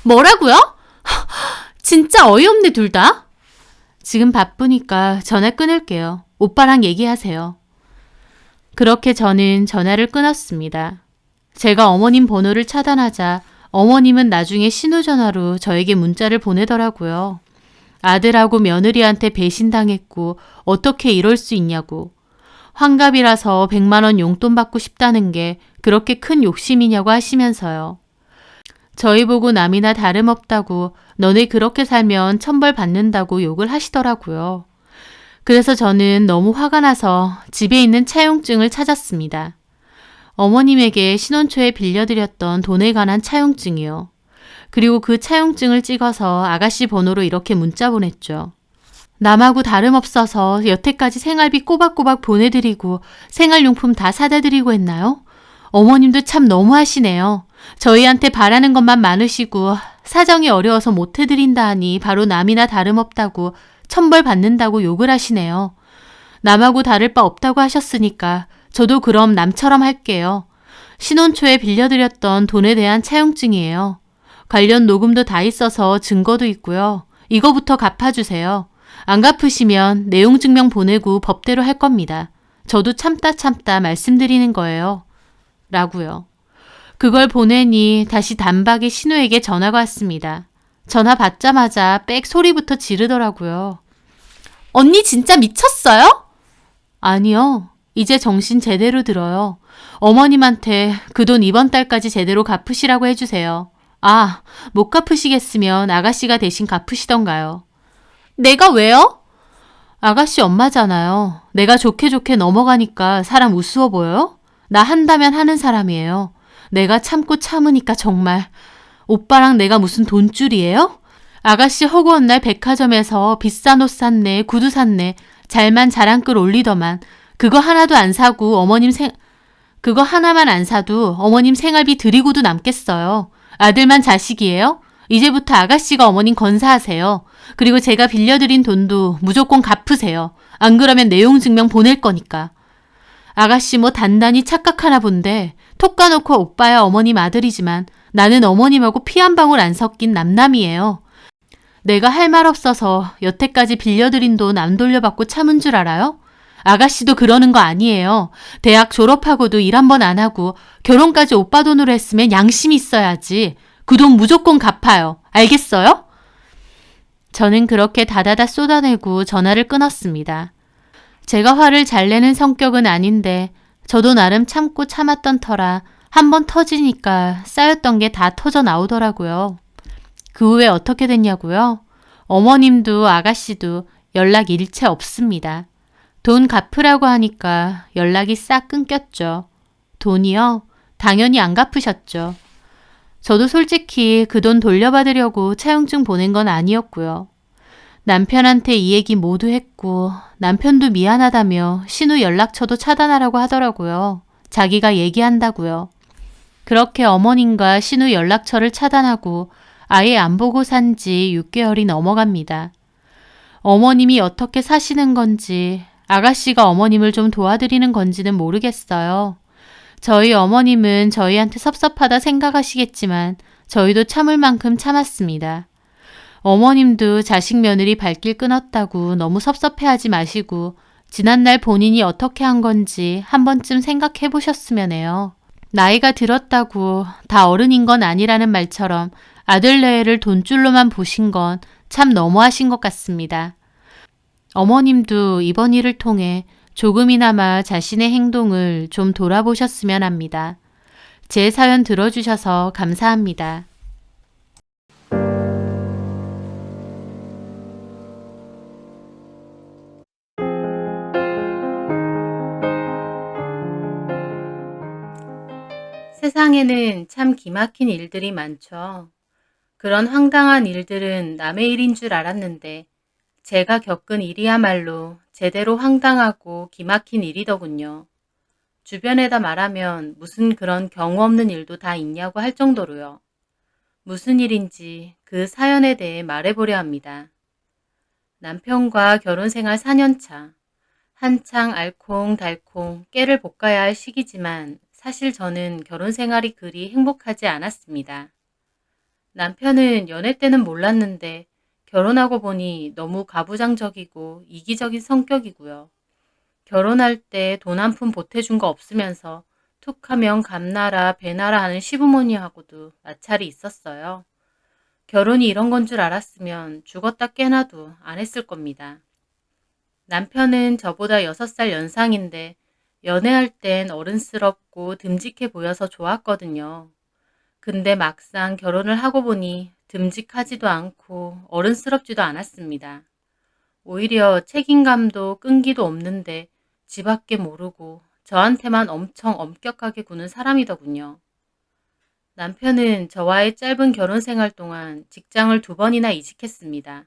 뭐라고요? 진짜 어이없네 둘 다. 지금 바쁘니까 전화 끊을게요. 오빠랑 얘기하세요. 그렇게 저는 전화를 끊었습니다. 제가 어머님 번호를 차단하자 어머님은 나중에 신호전화로 저에게 문자를 보내더라고요. 아들하고 며느리한테 배신당했고 어떻게 이럴 수 있냐고. 환갑이라서 100만 원 용돈 받고 싶다는 게 그렇게 큰 욕심이냐고 하시면서요. 저희 보고 남이나 다름없다고 너네 그렇게 살면 천벌 받는다고 욕을 하시더라고요. 그래서 저는 너무 화가 나서 집에 있는 차용증을 찾았습니다. 어머님에게 신혼 초에 빌려드렸던 돈에 관한 차용증이요. 그리고 그 차용증을 찍어서 아가씨 번호로 이렇게 문자 보냈죠. 남하고 다름없어서 여태까지 생활비 꼬박꼬박 보내드리고 생활용품 다 사다 드리고 했나요? 어머님도 참 너무하시네요. 저희한테 바라는 것만 많으시고 사정이 어려워서 못 해드린다 하니 바로 남이나 다름없다고 천벌 받는다고 욕을 하시네요. 남하고 다를 바 없다고 하셨으니까 저도 그럼 남처럼 할게요. 신혼 초에 빌려드렸던 돈에 대한 차용증이에요. 관련 녹음도 다 있어서 증거도 있고요. 이거부터 갚아주세요. 안 갚으시면 내용 증명 보내고 법대로 할 겁니다. 저도 참다 말씀드리는 거예요. 라고요. 그걸 보내니 다시 단박에 신우에게 전화가 왔습니다. 전화 받자마자 빽 소리부터 지르더라고요. 언니 진짜 미쳤어요? 아니요. 이제 정신 제대로 들어요. 어머님한테 그 돈 이번 달까지 제대로 갚으시라고 해주세요. 아, 못 갚으시겠으면 아가씨가 대신 갚으시던가요. 내가 왜요? 아가씨 엄마잖아요. 내가 좋게 좋게 넘어가니까 사람 우스워 보여요? 나 한다면 하는 사람이에요. 내가 참고 참으니까 정말. 오빠랑 내가 무슨 돈줄이에요? 아가씨 허구한 날 백화점에서 비싼 옷 샀네, 구두 샀네, 잘만 자랑글 올리더만. 그거 하나만 안 사도 어머님 생활비 드리고도 남겠어요. 아들만 자식이에요? 이제부터 아가씨가 어머님 건사하세요. 그리고 제가 빌려드린 돈도 무조건 갚으세요. 안 그러면 내용 증명 보낼 거니까. 아가씨 뭐 단단히 착각하나 본데 톡 까놓고 오빠야 어머님 아들이지만 나는 어머님하고 피 한 방울 안 섞인 남남이에요. 내가 할 말 없어서 여태까지 빌려드린 돈 안 돌려받고 참은 줄 알아요? 아가씨도 그러는 거 아니에요. 대학 졸업하고도 일 한 번 안 하고 결혼까지 오빠 돈으로 했으면 양심이 있어야지. 그 돈 무조건 갚아요. 알겠어요? 저는 그렇게 다다다 쏟아내고 전화를 끊었습니다. 제가 화를 잘 내는 성격은 아닌데 저도 나름 참고 참았던 터라 한 번 터지니까 쌓였던 게 다 터져 나오더라고요. 그 후에 어떻게 됐냐고요? 어머님도 아가씨도 연락 일체 없습니다. 돈 갚으라고 하니까 연락이 싹 끊겼죠. 돈이요? 당연히 안 갚으셨죠. 저도 솔직히 그 돈 돌려받으려고 차용증 보낸 건 아니었고요. 남편한테 이 얘기 모두 했고 남편도 미안하다며 신우 연락처도 차단하라고 하더라고요. 자기가 얘기한다고요. 그렇게 어머님과 신우 연락처를 차단하고 아예 안 보고 산 지 6개월이 넘어갑니다. 어머님이 어떻게 사시는 건지 아가씨가 어머님을 좀 도와드리는 건지는 모르겠어요. 저희 어머님은 저희한테 섭섭하다 생각하시겠지만 저희도 참을 만큼 참았습니다. 어머님도 자식 며느리 발길 끊었다고 너무 섭섭해하지 마시고 지난날 본인이 어떻게 한 건지 한 번쯤 생각해 보셨으면 해요. 나이가 들었다고 다 어른인 건 아니라는 말처럼 아들 내외를 돈줄로만 보신 건 참 너무하신 것 같습니다. 어머님도 이번 일을 통해 조금이나마 자신의 행동을 좀 돌아보셨으면 합니다. 제 사연 들어주셔서 감사합니다. 세상에는 참 기막힌 일들이 많죠. 그런 황당한 일들은 남의 일인 줄 알았는데 제가 겪은 일이야말로 제대로 황당하고 기막힌 일이더군요. 주변에다 말하면 무슨 그런 경우 없는 일도 다 있냐고 할 정도로요. 무슨 일인지 그 사연에 대해 말해보려 합니다. 남편과 결혼 생활 4년 차. 한창 알콩달콩 깨를 볶아야 할 시기지만 사실 저는 결혼 생활이 그리 행복하지 않았습니다. 남편은 연애 때는 몰랐는데 결혼하고 보니 너무 가부장적이고 이기적인 성격이고요. 결혼할 때 돈 한 푼 보태준 거 없으면서 툭하면 감나라 배나라 하는 시부모님하고도 마찰이 있었어요. 결혼이 이런 건 줄 알았으면 죽었다 깨나도 안 했을 겁니다. 남편은 저보다 6살 연상인데 연애할 땐 어른스럽고 듬직해 보여서 좋았거든요. 근데 막상 결혼을 하고 보니 듬직하지도 않고 어른스럽지도 않았습니다. 오히려 책임감도 끈기도 없는데 지밖에 모르고 저한테만 엄청 엄격하게 구는 사람이더군요. 남편은 저와의 짧은 결혼 생활 동안 직장을 2번이나 이직했습니다.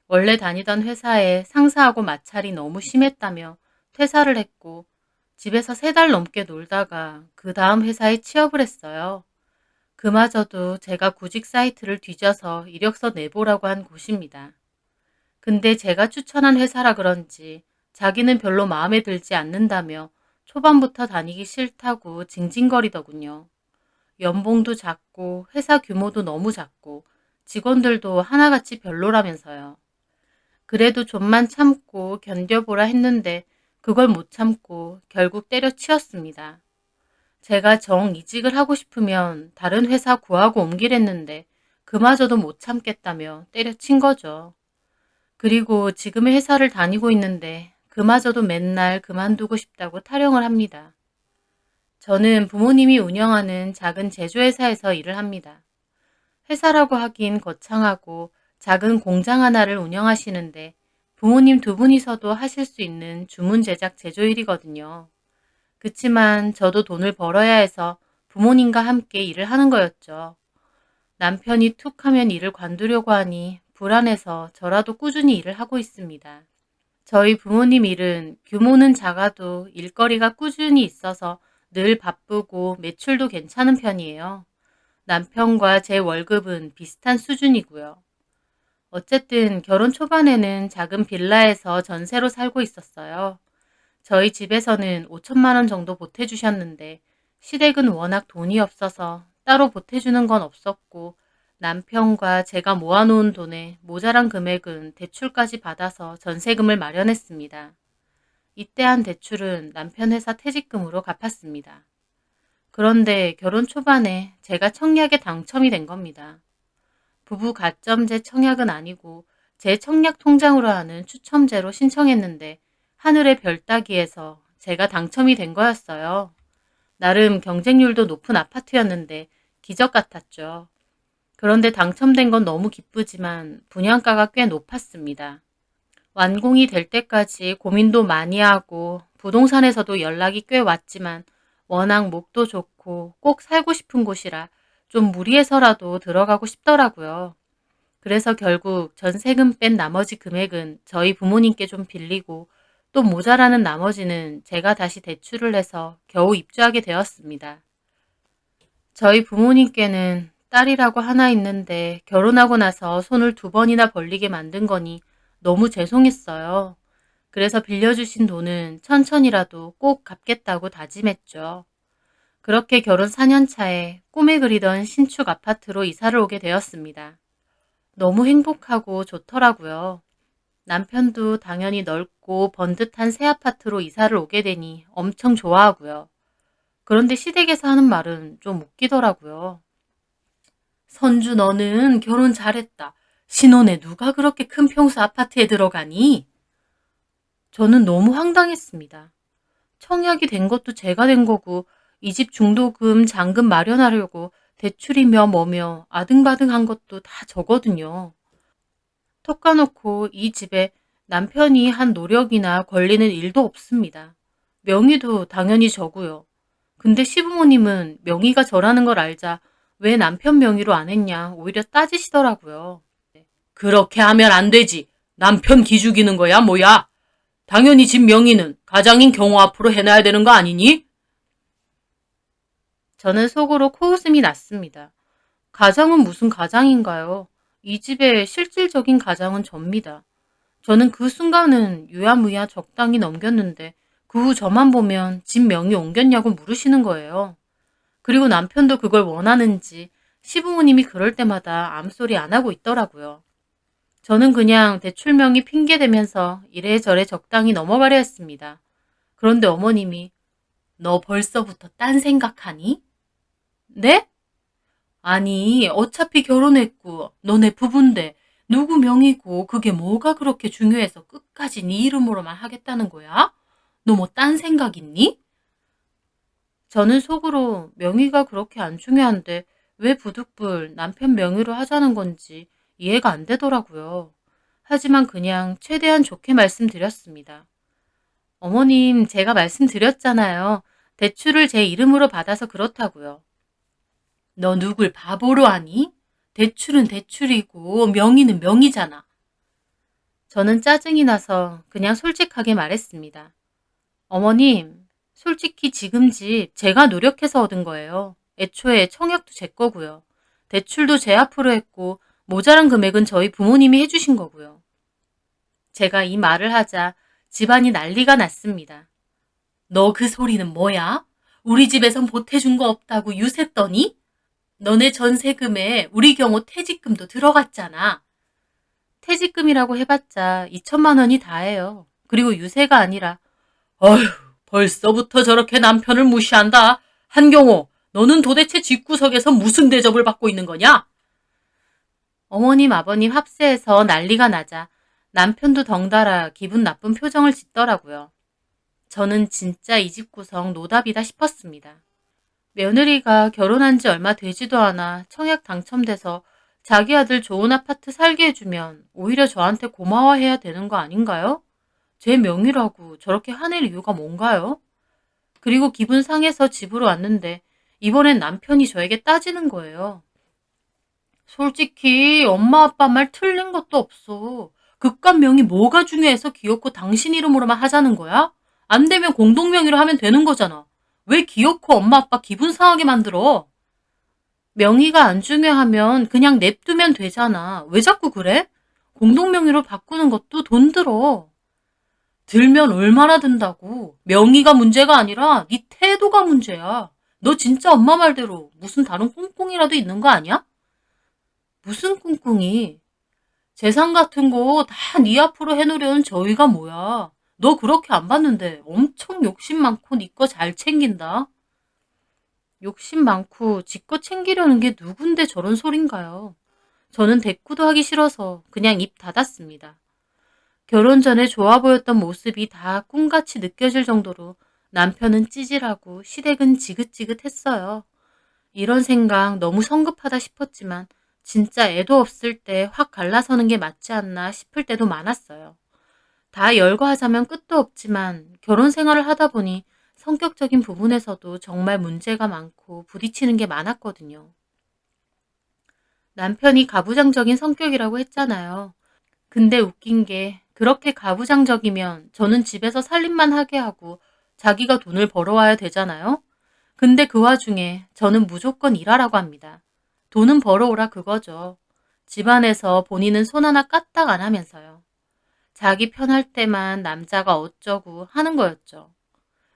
원래 다니던 회사에 상사하고 마찰이 너무 심했다며 퇴사를 했고 집에서 3달 넘게 놀다가 그 다음 회사에 취업을 했어요. 그마저도 제가 구직 사이트를 뒤져서 이력서 내보라고 한 곳입니다. 근데 제가 추천한 회사라 그런지 자기는 별로 마음에 들지 않는다며 초반부터 다니기 싫다고 징징거리더군요. 연봉도 작고 회사 규모도 너무 작고 직원들도 하나같이 별로라면서요. 그래도 좀만 참고 견뎌보라 했는데 그걸 못 참고 결국 때려치웠습니다. 제가 정이직을 하고 싶으면 다른 회사 구하고 옮기랬는데 그마저도 못 참겠다며 때려친 거죠. 그리고 지금의 회사를 다니고 있는데 그마저도 맨날 그만두고 싶다고 타령을 합니다. 저는 부모님이 운영하는 작은 제조회사에서 일을 합니다. 회사라고 하긴 거창하고 작은 공장 하나를 운영하시는데 부모님 두 분이서도 하실 수 있는 주문 제작 제조일이거든요. 그치만 저도 돈을 벌어야 해서 부모님과 함께 일을 하는 거였죠. 남편이 툭 하면 일을 관두려고 하니 불안해서 저라도 꾸준히 일을 하고 있습니다. 저희 부모님 일은 규모는 작아도 일거리가 꾸준히 있어서 늘 바쁘고 매출도 괜찮은 편이에요. 남편과 제 월급은 비슷한 수준이고요. 어쨌든 결혼 초반에는 작은 빌라에서 전세로 살고 있었어요. 저희 집에서는 5천만 원 정도 보태주셨는데 시댁은 워낙 돈이 없어서 따로 보태주는 건 없었고 남편과 제가 모아놓은 돈에 모자란 금액은 대출까지 받아서 전세금을 마련했습니다. 이때 한 대출은 남편 회사 퇴직금으로 갚았습니다. 그런데 결혼 초반에 제가 청약에 당첨이 된 겁니다. 부부 가점제 청약은 아니고 제 청약 통장으로 하는 추첨제로 신청했는데 하늘의 별 따기에서 제가 당첨이 된 거였어요. 나름 경쟁률도 높은 아파트였는데 기적 같았죠. 그런데 당첨된 건 너무 기쁘지만 분양가가 꽤 높았습니다. 완공이 될 때까지 고민도 많이 하고 부동산에서도 연락이 꽤 왔지만 워낙 목도 좋고 꼭 살고 싶은 곳이라 좀 무리해서라도 들어가고 싶더라고요. 그래서 결국 전세금 뺀 나머지 금액은 저희 부모님께 좀 빌리고 또 모자라는 나머지는 제가 다시 대출을 해서 겨우 입주하게 되었습니다. 저희 부모님께는 딸이라고 하나 있는데 결혼하고 나서 손을 두 번이나 벌리게 만든 거니 너무 죄송했어요. 그래서 빌려주신 돈은 천천히라도 꼭 갚겠다고 다짐했죠. 그렇게 결혼 4년 차에 꿈에 그리던 신축 아파트로 이사를 오게 되었습니다. 너무 행복하고 좋더라고요. 남편도 당연히 넓고 번듯한 새 아파트로 이사를 오게 되니 엄청 좋아하고요. 그런데 시댁에서 하는 말은 좀 웃기더라고요. 선주 너는 결혼 잘했다. 신혼에 누가 그렇게 큰 평수 아파트에 들어가니? 저는 너무 황당했습니다. 청약이 된 것도 제가 된 거고 이 집 중도금 잔금 마련하려고 대출이며 뭐며 아등바등한 것도 다 저거든요. 톡 까놓고 이 집에 남편이 한 노력이나 걸리는 일도 없습니다. 명의도 당연히 저고요. 근데 시부모님은 명의가 저라는 걸 알자 왜 남편 명의로 안 했냐 오히려 따지시더라고요. 그렇게 하면 안 되지. 남편 기죽이는 거야 뭐야. 당연히 집 명의는 가장인 경호 앞으로 해놔야 되는 거 아니니? 저는 속으로 코웃음이 났습니다. 가장은 무슨 가장인가요? 이 집의 실질적인 가장은 접니다. 저는 그 순간은 유야무야 적당히 넘겼는데 그 후 저만 보면 집 명의 옮겼냐고 물으시는 거예요. 그리고 남편도 그걸 원하는지 시부모님이 그럴 때마다 암소리 안 하고 있더라고요. 저는 그냥 대출명의 핑계대면서 이래저래 적당히 넘어가려 했습니다. 그런데 어머님이 너 벌써부터 딴 생각하니? 네? 아니 어차피 결혼했고 너네 부부인데 누구 명의고 그게 뭐가 그렇게 중요해서 끝까지 네 이름으로만 하겠다는 거야? 너 뭐 딴 생각 있니? 저는 속으로 명의가 그렇게 안 중요한데 왜 부득불 남편 명의로 하자는 건지 이해가 안 되더라고요. 하지만 그냥 최대한 좋게 말씀드렸습니다. 어머님, 제가 말씀드렸잖아요. 대출을 제 이름으로 받아서 그렇다고요. 너 누굴 바보로 하니? 대출은 대출이고 명의는 명의잖아. 저는 짜증이 나서 그냥 솔직하게 말했습니다. 어머님, 솔직히 지금 집 제가 노력해서 얻은 거예요. 애초에 청약도 제 거고요. 대출도 제 앞으로 했고 모자란 금액은 저희 부모님이 해주신 거고요. 제가 이 말을 하자 집안이 난리가 났습니다. 너 그 소리는 뭐야? 우리 집에선 보태준 거 없다고 유세 떠니? 너네 전세금에 우리 경우 퇴직금도 들어갔잖아. 퇴직금이라고 해봤자 2천만 원이 다예요. 그리고 유세가 아니라 어휴 벌써부터 저렇게 남편을 무시한다. 한경호 너는 도대체 집구석에서 무슨 대접을 받고 있는 거냐? 어머님 아버님 합세해서 난리가 나자 남편도 덩달아 기분 나쁜 표정을 짓더라고요. 저는 진짜 이 집 구성 노답이다 싶었습니다. 며느리가 결혼한 지 얼마 되지도 않아 청약 당첨돼서 자기 아들 좋은 아파트 살게 해주면 오히려 저한테 고마워해야 되는 거 아닌가요? 제 명의라고 저렇게 화낼 이유가 뭔가요? 그리고 기분 상해서 집으로 왔는데 이번엔 남편이 저에게 따지는 거예요. 솔직히 엄마 아빠 말 틀린 것도 없어. 극간 명의 뭐가 중요해서 기어코 당신 이름으로만 하자는 거야? 안 되면 공동명의로 하면 되는 거잖아. 왜 기어코 엄마 아빠 기분 상하게 만들어? 명의가 안 중요하면 그냥 냅두면 되잖아. 왜 자꾸 그래? 공동명의로 바꾸는 것도 돈 들어. 들면 얼마나 든다고. 명의가 문제가 아니라 네 태도가 문제야. 너 진짜 엄마 말대로 무슨 다른 꿍꿍이라도 있는 거 아니야? 무슨 꿍꿍이? 재산 같은 거 다 네 앞으로 해놓으려는 저희가 뭐야. 너 그렇게 안 봤는데 엄청 욕심 많고 네 거 잘 챙긴다. 욕심 많고 지 거 챙기려는 게 누군데 저런 소린가요? 저는 대꾸도 하기 싫어서 그냥 입 닫았습니다. 결혼 전에 좋아 보였던 모습이 다 꿈같이 느껴질 정도로 남편은 찌질하고 시댁은 지긋지긋했어요. 이런 생각 너무 성급하다 싶었지만 진짜 애도 없을 때 확 갈라서는 게 맞지 않나 싶을 때도 많았어요. 다 열거하자면 끝도 없지만 결혼 생활을 하다 보니 성격적인 부분에서도 정말 문제가 많고 부딪히는 게 많았거든요. 남편이 가부장적인 성격이라고 했잖아요. 근데 웃긴 게 그렇게 가부장적이면 저는 집에서 살림만 하게 하고 자기가 돈을 벌어와야 되잖아요. 근데 그 와중에 저는 무조건 일하라고 합니다. 돈은 벌어오라 그거죠. 집안에서 본인은 손 하나 까딱 안 하면서요. 자기 편할 때만 남자가 어쩌고 하는 거였죠.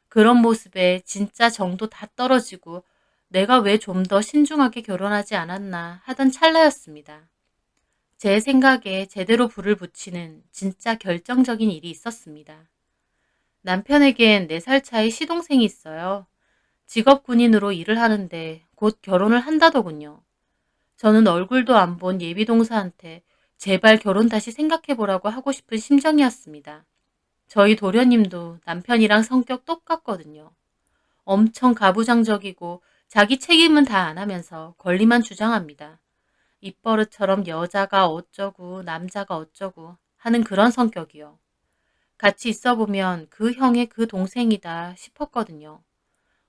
그런 모습에 진짜 정도 다 떨어지고 내가 왜 좀 더 신중하게 결혼하지 않았나 하던 찰나였습니다. 제 생각에 제대로 불을 붙이는 진짜 결정적인 일이 있었습니다. 남편에겐 4살 차이 시동생이 있어요. 직업 군인으로 일을 하는데 곧 결혼을 한다더군요. 저는 얼굴도 안 본 예비동사한테 제발 결혼 다시 생각해보라고 하고 싶은 심정이었습니다. 저희 도련님도 남편이랑 성격 똑같거든요. 엄청 가부장적이고 자기 책임은 다 안 하면서 권리만 주장합니다. 입버릇처럼 여자가 어쩌고 남자가 어쩌고 하는 그런 성격이요. 같이 있어보면 그 형의 그 동생이다 싶었거든요.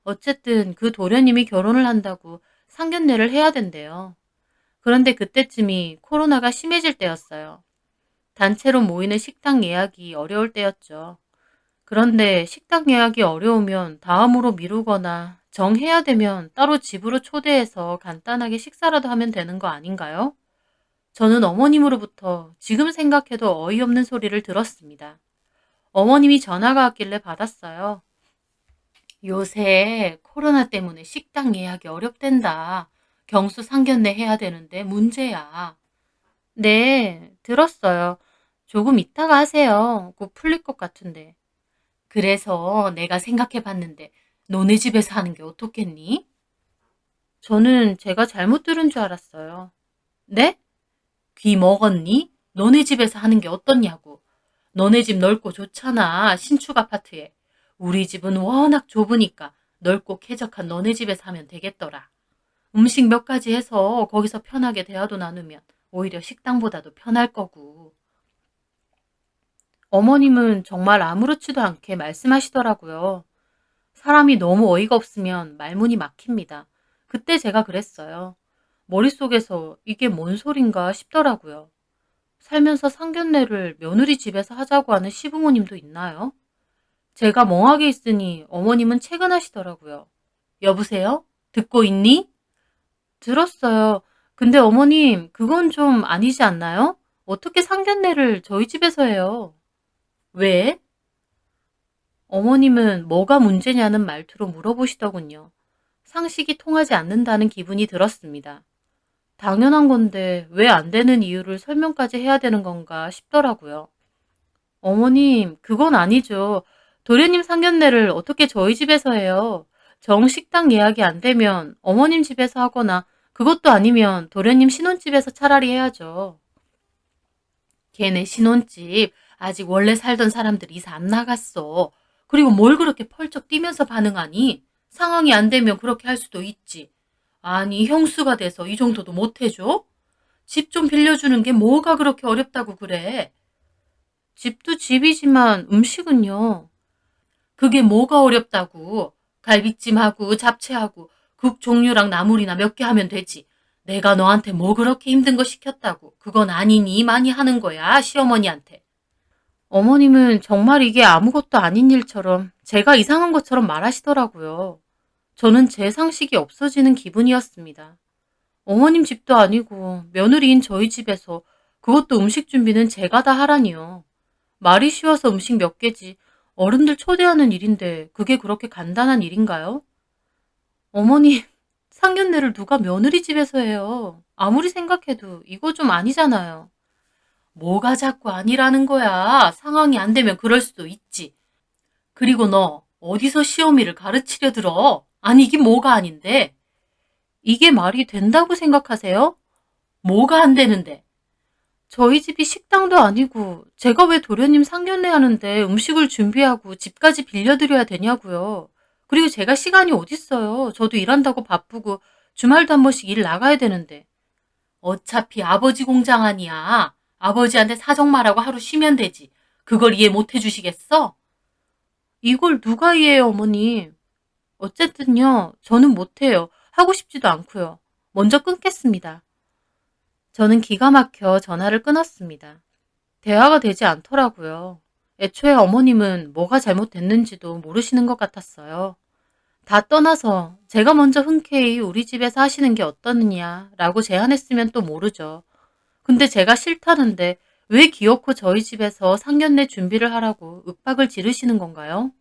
어쨌든 그 도련님이 결혼을 한다고 상견례를 해야 된대요. 그런데 그때쯤이 코로나가 심해질 때였어요. 단체로 모이는 식당 예약이 어려울 때였죠. 그런데 식당 예약이 어려우면 다음으로 미루거나 정해야 되면 따로 집으로 초대해서 간단하게 식사라도 하면 되는 거 아닌가요? 저는 어머님으로부터 지금 생각해도 어이없는 소리를 들었습니다. 어머님이 전화가 왔길래 받았어요. 요새 코로나 때문에 식당 예약이 어렵댄다. 경수 상견례 해야 되는데 문제야. 네, 들었어요. 조금 이따가 하세요. 곧 풀릴 것 같은데. 그래서 내가 생각해 봤는데 너네 집에서 하는 게 어떻겠니? 저는 제가 잘못 들은 줄 알았어요. 네? 귀 먹었니? 너네 집에서 하는 게 어떻냐고. 너네 집 넓고 좋잖아. 신축 아파트에. 우리 집은 워낙 좁으니까 넓고 쾌적한 너네 집에서 하면 되겠더라. 음식 몇 가지 해서 거기서 편하게 대화도 나누면 오히려 식당보다도 편할 거고. 어머님은 정말 아무렇지도 않게 말씀하시더라고요. 사람이 너무 어이가 없으면 말문이 막힙니다. 그때 제가 그랬어요. 머릿속에서 이게 뭔 소린가 싶더라고요. 살면서 상견례를 며느리 집에서 하자고 하는 시부모님도 있나요? 제가 멍하게 있으니 어머님은 채근하시더라고요. 여보세요? 듣고 있니? 들었어요. 근데 어머님, 그건 좀 아니지 않나요? 어떻게 상견례를 저희 집에서 해요? 왜? 어머님은 뭐가 문제냐는 말투로 물어보시더군요. 상식이 통하지 않는다는 기분이 들었습니다. 당연한 건데 왜 안 되는 이유를 설명까지 해야 되는 건가 싶더라고요. 어머님, 그건 아니죠. 도련님 상견례를 어떻게 저희 집에서 해요? 정식당 예약이 안 되면 어머님 집에서 하거나 그것도 아니면 도련님 신혼집에서 차라리 해야죠. 걔네 신혼집 아직 원래 살던 사람들 이사 안 나갔어. 그리고 뭘 그렇게 펄쩍 뛰면서 반응하니? 상황이 안 되면 그렇게 할 수도 있지. 아니 형수가 돼서 이 정도도 못 해줘? 집 좀 빌려주는 게 뭐가 그렇게 어렵다고 그래? 집도 집이지만 음식은요. 그게 뭐가 어렵다고. 갈비찜하고 잡채하고 국 종류랑 나물이나 몇 개 하면 되지. 내가 너한테 뭐 그렇게 힘든 거 시켰다고. 그건 아니니 많이 하는 거야, 시어머니한테. 어머님은 정말 이게 아무것도 아닌 일처럼 제가 이상한 것처럼 말하시더라고요. 저는 제 상식이 없어지는 기분이었습니다. 어머님 집도 아니고 며느리인 저희 집에서 그것도 음식 준비는 제가 다 하라니요. 말이 쉬워서 음식 몇 개지. 어른들 초대하는 일인데 그게 그렇게 간단한 일인가요? 어머니, 상견례를 누가 며느리 집에서 해요. 아무리 생각해도 이거 좀 아니잖아요. 뭐가 자꾸 아니라는 거야. 상황이 안 되면 그럴 수도 있지. 그리고 너 어디서 시어미를 가르치려 들어? 아니긴 뭐가 아닌데. 이게 말이 된다고 생각하세요? 뭐가 안 되는데? 저희 집이 식당도 아니고 제가 왜 도련님 상견례 하는데 음식을 준비하고 집까지 빌려드려야 되냐고요. 그리고 제가 시간이 어딨어요. 저도 일한다고 바쁘고 주말도 한 번씩 일 나가야 되는데. 어차피 아버지 공장 아니야. 아버지한테 사정 말하고 하루 쉬면 되지. 그걸 이해 못 해주시겠어? 이걸 누가 이해해요, 어머님. 어쨌든요, 저는 못해요. 하고 싶지도 않고요. 먼저 끊겠습니다. 저는 기가 막혀 전화를 끊었습니다. 대화가 되지 않더라고요. 애초에 어머님은 뭐가 잘못됐는지도 모르시는 것 같았어요. 다 떠나서 제가 먼저 흔쾌히 우리 집에서 하시는 게 어떠느냐라고 제안했으면 또 모르죠. 근데 제가 싫다는데 왜 기어코 저희 집에서 상견례 준비를 하라고 윽박을 지르시는 건가요?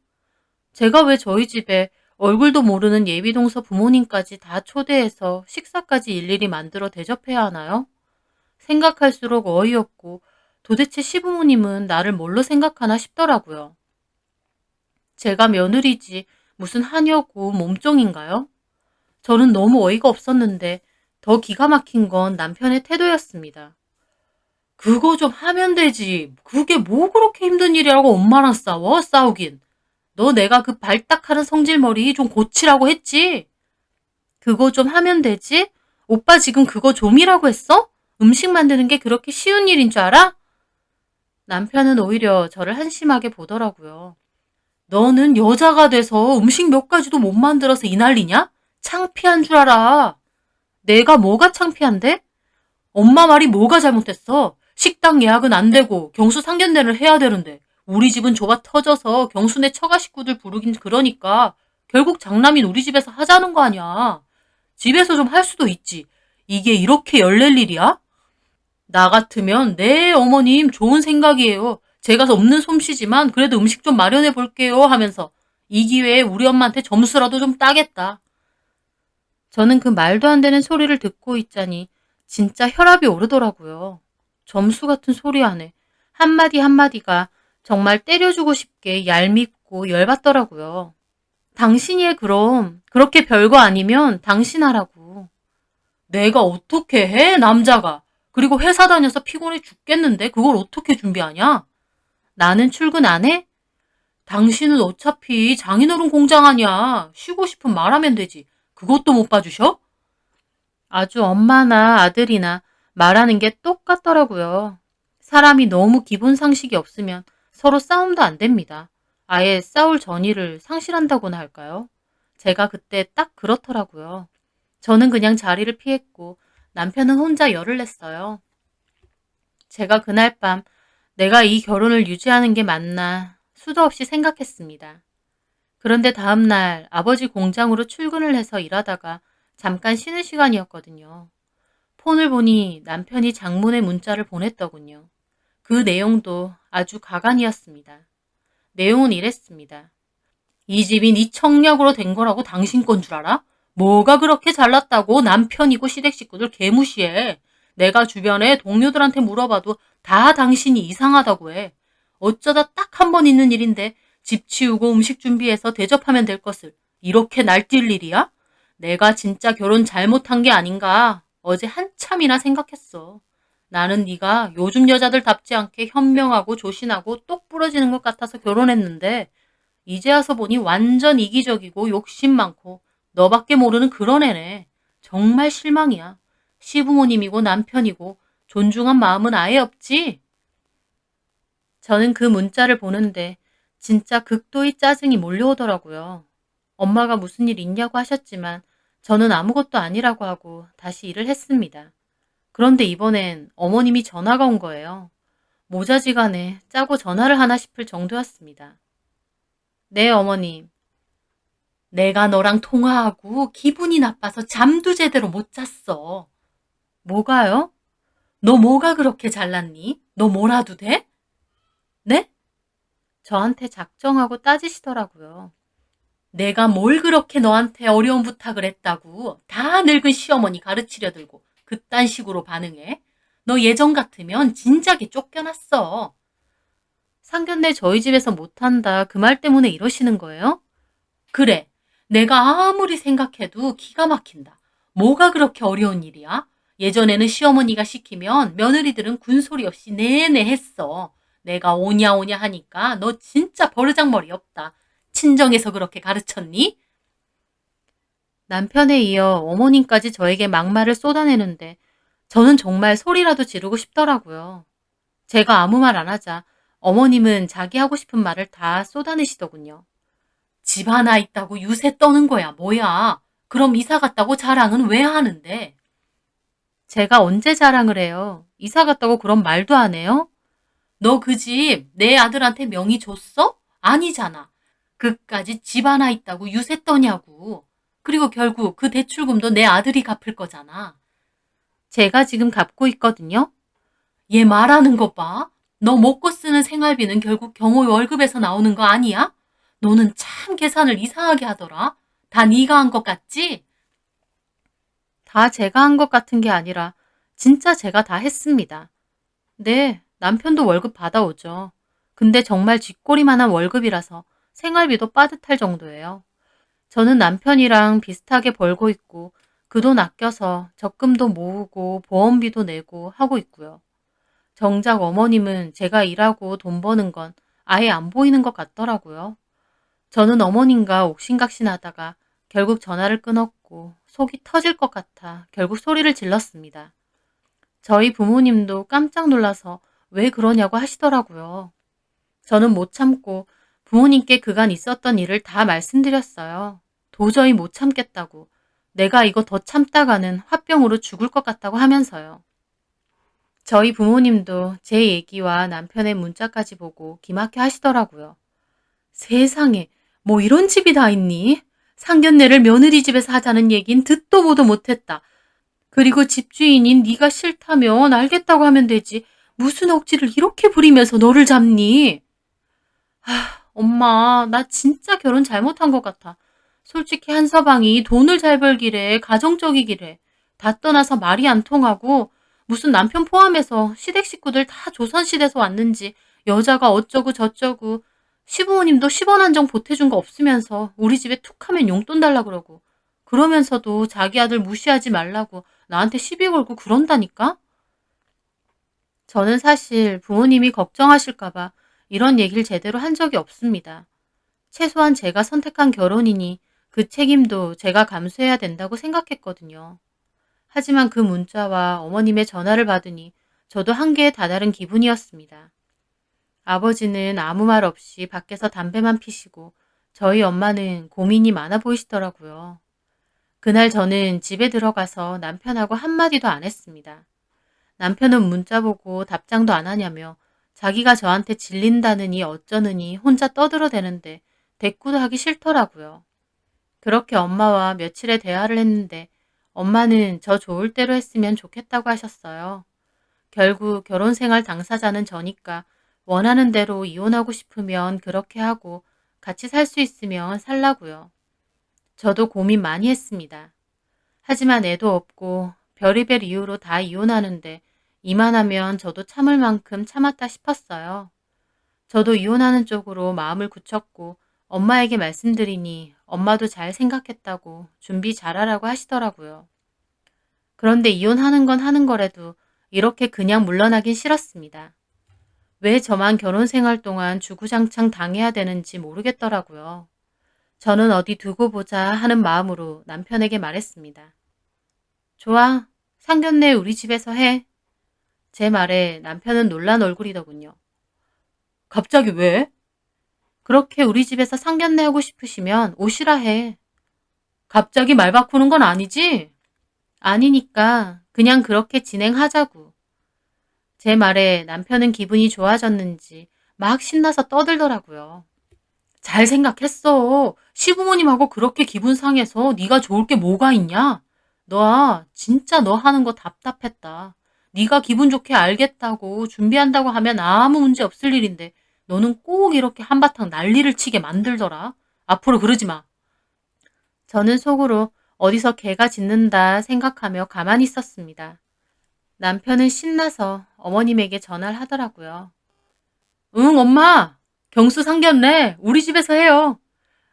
제가 왜 저희 집에 얼굴도 모르는 예비동서 부모님까지 다 초대해서 식사까지 일일이 만들어 대접해야 하나요? 생각할수록 어이없고 도대체 시부모님은 나를 뭘로 생각하나 싶더라고요. 제가 며느리지 무슨 하녀고 몸종인가요? 저는 너무 어이가 없었는데 더 기가 막힌 건 남편의 태도였습니다. 그거 좀 하면 되지. 그게 뭐 그렇게 힘든 일이라고 엄마랑 싸워? 싸우긴. 너 내가 그 발딱하는 성질머리 좀 고치라고 했지? 그거 좀 하면 되지? 오빠 지금 그거 좀이라고 했어? 음식 만드는 게 그렇게 쉬운 일인 줄 알아? 남편은 오히려 저를 한심하게 보더라고요. 너는 여자가 돼서 음식 몇 가지도 못 만들어서 이 난리냐? 창피한 줄 알아. 내가 뭐가 창피한데? 엄마 말이 뭐가 잘못됐어? 식당 예약은 안 되고 경수 상견례를 해야 되는데 우리 집은 좁아 터져서 경수네 처가 식구들 부르긴 그러니까 결국 장남인 우리 집에서 하자는 거 아니야. 집에서 좀 할 수도 있지. 이게 이렇게 열낼 일이야? 나 같으면 네 어머님 좋은 생각이에요. 제가 없는 솜씨지만 그래도 음식 좀 마련해 볼게요 하면서 이 기회에 우리 엄마한테 점수라도 좀 따겠다. 저는 그 말도 안 되는 소리를 듣고 있자니 진짜 혈압이 오르더라고요. 점수 같은 소리 안에 한마디 한마디가 정말 때려주고 싶게 얄밉고 열받더라고요. 당신이 해 그럼 그렇게 별거 아니면 당신 하라고. 내가 어떻게 해 남자가. 그리고 회사 다녀서 피곤해 죽겠는데 그걸 어떻게 준비하냐? 나는 출근 안 해? 당신은 어차피 장인어른 공장 아니야. 쉬고 싶으면 말하면 되지. 그것도 못 봐주셔? 아주 엄마나 아들이나 말하는 게 똑같더라고요. 사람이 너무 기본 상식이 없으면 서로 싸움도 안 됩니다. 아예 싸울 전의를 상실한다고나 할까요? 제가 그때 딱 그렇더라고요. 저는 그냥 자리를 피했고 남편은 혼자 열을 냈어요. 제가 그날 밤 내가 이 결혼을 유지하는 게 맞나 수도 없이 생각했습니다. 그런데 다음날 아버지 공장으로 출근을 해서 일하다가 잠깐 쉬는 시간이었거든요. 폰을 보니 남편이 장문의 문자를 보냈더군요. 그 내용도 아주 가관이었습니다. 내용은 이랬습니다. 이 집이 네 청약으로 된 거라고 당신 건 줄 알아? 뭐가 그렇게 잘났다고 남편이고 시댁 식구들 개무시해. 내가 주변에 동료들한테 물어봐도 다 당신이 이상하다고 해. 어쩌다 딱 한 번 있는 일인데 집 치우고 음식 준비해서 대접하면 될 것을 이렇게 날뛸 일이야? 내가 진짜 결혼 잘못한 게 아닌가 어제 한참이나 생각했어. 나는 네가 요즘 여자들답지 않게 현명하고 조신하고 똑 부러지는 것 같아서 결혼했는데 이제 와서 보니 완전 이기적이고 욕심 많고 너밖에 모르는 그런 애네. 정말 실망이야. 시부모님이고 남편이고 존중한 마음은 아예 없지? 저는 그 문자를 보는데 진짜 극도의 짜증이 몰려오더라고요. 엄마가 무슨 일 있냐고 하셨지만 저는 아무것도 아니라고 하고 다시 일을 했습니다. 그런데 이번엔 어머님이 전화가 온 거예요. 모자지간에 짜고 전화를 하나 싶을 정도였습니다. 네, 어머님. 내가 너랑 통화하고 기분이 나빠서 잠도 제대로 못 잤어. 뭐가요? 너 뭐가 그렇게 잘났니? 너 뭐라도 돼? 네? 저한테 작정하고 따지시더라고요. 내가 뭘 그렇게 너한테 어려운 부탁을 했다고 다 늙은 시어머니 가르치려 들고 그딴 식으로 반응해? 너 예전 같으면 진작에 쫓겨났어. 상견례 저희 집에서 못한다 그 말 때문에 이러시는 거예요? 그래. 내가 아무리 생각해도 기가 막힌다. 뭐가 그렇게 어려운 일이야? 예전에는 시어머니가 시키면 며느리들은 군소리 없이 내내 했어. 내가 오냐 오냐 하니까 너 진짜 버르장머리 없다. 친정에서 그렇게 가르쳤니? 남편에 이어 어머님까지 저에게 막말을 쏟아내는데 저는 정말 소리라도 지르고 싶더라고요. 제가 아무 말 안 하자 어머님은 자기 하고 싶은 말을 다 쏟아내시더군요. 집 하나 있다고 유세 떠는 거야, 뭐야. 그럼 이사 갔다고 자랑은 왜 하는데? 제가 언제 자랑을 해요? 이사 갔다고 그런 말도 안 해요? 너 그 집 내 아들한테 명의 줬어? 아니잖아. 그까지 집 하나 있다고 유세 떠냐고. 그리고 결국 그 대출금도 내 아들이 갚을 거잖아. 제가 지금 갚고 있거든요. 얘 말하는 거 봐. 너 먹고 쓰는 생활비는 결국 경호의 월급에서 나오는 거 아니야? 너는 참 계산을 이상하게 하더라. 다 네가 한 것 같지? 다 제가 한 것 같은 게 아니라 진짜 제가 다 했습니다. 네, 남편도 월급 받아오죠. 근데 정말 쥐꼬리만한 월급이라서 생활비도 빠듯할 정도예요. 저는 남편이랑 비슷하게 벌고 있고 그 돈 아껴서 적금도 모으고 보험비도 내고 하고 있고요. 정작 어머님은 제가 일하고 돈 버는 건 아예 안 보이는 것 같더라고요. 저는 어머님과 옥신각신하다가 결국 전화를 끊었고 속이 터질 것 같아 결국 소리를 질렀습니다. 저희 부모님도 깜짝 놀라서 왜 그러냐고 하시더라고요. 저는 못 참고 부모님께 그간 있었던 일을 다 말씀드렸어요. 도저히 못 참겠다고. 내가 이거 더 참다가는 화병으로 죽을 것 같다고 하면서요. 저희 부모님도 제 얘기와 남편의 문자까지 보고 기막혀 하시더라고요. 세상에, 뭐 이런 집이 다 있니? 상견례를 며느리 집에서 하자는 얘긴 듣도 보도 못했다. 그리고 집주인인 네가 싫다면 알겠다고 하면 되지. 무슨 억지를 이렇게 부리면서 너를 잡니? 엄마, 나 진짜 결혼 잘못한 것 같아. 솔직히 한서방이 돈을 잘 벌기래, 가정적이기래. 다 떠나서 말이 안 통하고 무슨 남편 포함해서 시댁 식구들 다 조선시대에서 왔는지 여자가 어쩌고 저쩌고 시부모님도 10원 한 정 보태준 거 없으면서 우리 집에 툭 하면 용돈 달라 그러고 그러면서도 자기 아들 무시하지 말라고 나한테 시비 걸고 그런다니까? 저는 사실 부모님이 걱정하실까봐 이런 얘기를 제대로 한 적이 없습니다. 최소한 제가 선택한 결혼이니 그 책임도 제가 감수해야 된다고 생각했거든요. 하지만 그 문자와 어머님의 전화를 받으니 저도 한계에 다다른 기분이었습니다. 아버지는 아무 말 없이 밖에서 담배만 피시고 저희 엄마는 고민이 많아 보이시더라고요. 그날 저는 집에 들어가서 남편하고 한마디도 안 했습니다. 남편은 문자 보고 답장도 안 하냐며 자기가 저한테 질린다느니 어쩌느니 혼자 떠들어대는데 대꾸도 하기 싫더라고요. 그렇게 엄마와 며칠의 대화를 했는데 엄마는 저 좋을 대로 했으면 좋겠다고 하셨어요. 결국 결혼 생활 당사자는 저니까 원하는 대로 이혼하고 싶으면 그렇게 하고 같이 살 수 있으면 살라고요. 저도 고민 많이 했습니다. 하지만 애도 없고 별의별 이유로 다 이혼하는데 이만하면 저도 참을 만큼 참았다 싶었어요. 저도 이혼하는 쪽으로 마음을 굳혔고 엄마에게 말씀드리니 엄마도 잘 생각했다고 준비 잘하라고 하시더라고요. 그런데 이혼하는 건 하는 거라도 이렇게 그냥 물러나긴 싫었습니다. 왜 저만 결혼 생활 동안 주구장창 당해야 되는지 모르겠더라고요. 저는 어디 두고 보자 하는 마음으로 남편에게 말했습니다. 좋아. 상견례 우리 집에서 해. 제 말에 남편은 놀란 얼굴이더군요. 갑자기 왜? 그렇게 우리 집에서 상견례 하고 싶으시면 오시라 해. 갑자기 말 바꾸는 건 아니지? 아니니까 그냥 그렇게 진행하자고. 제 말에 남편은 기분이 좋아졌는지 막 신나서 떠들더라고요. 잘 생각했어. 시부모님하고 그렇게 기분 상해서 네가 좋을 게 뭐가 있냐? 너야 진짜 너 하는 거 답답했다. 네가 기분 좋게 알겠다고 준비한다고 하면 아무 문제 없을 일인데 너는 꼭 이렇게 한바탕 난리를 치게 만들더라. 앞으로 그러지 마. 저는 속으로 어디서 개가 짖는다 생각하며 가만히 있었습니다. 남편은 신나서 어머님에게 전화를 하더라고요. 응, 엄마. 경수 상견례 우리 집에서 해요.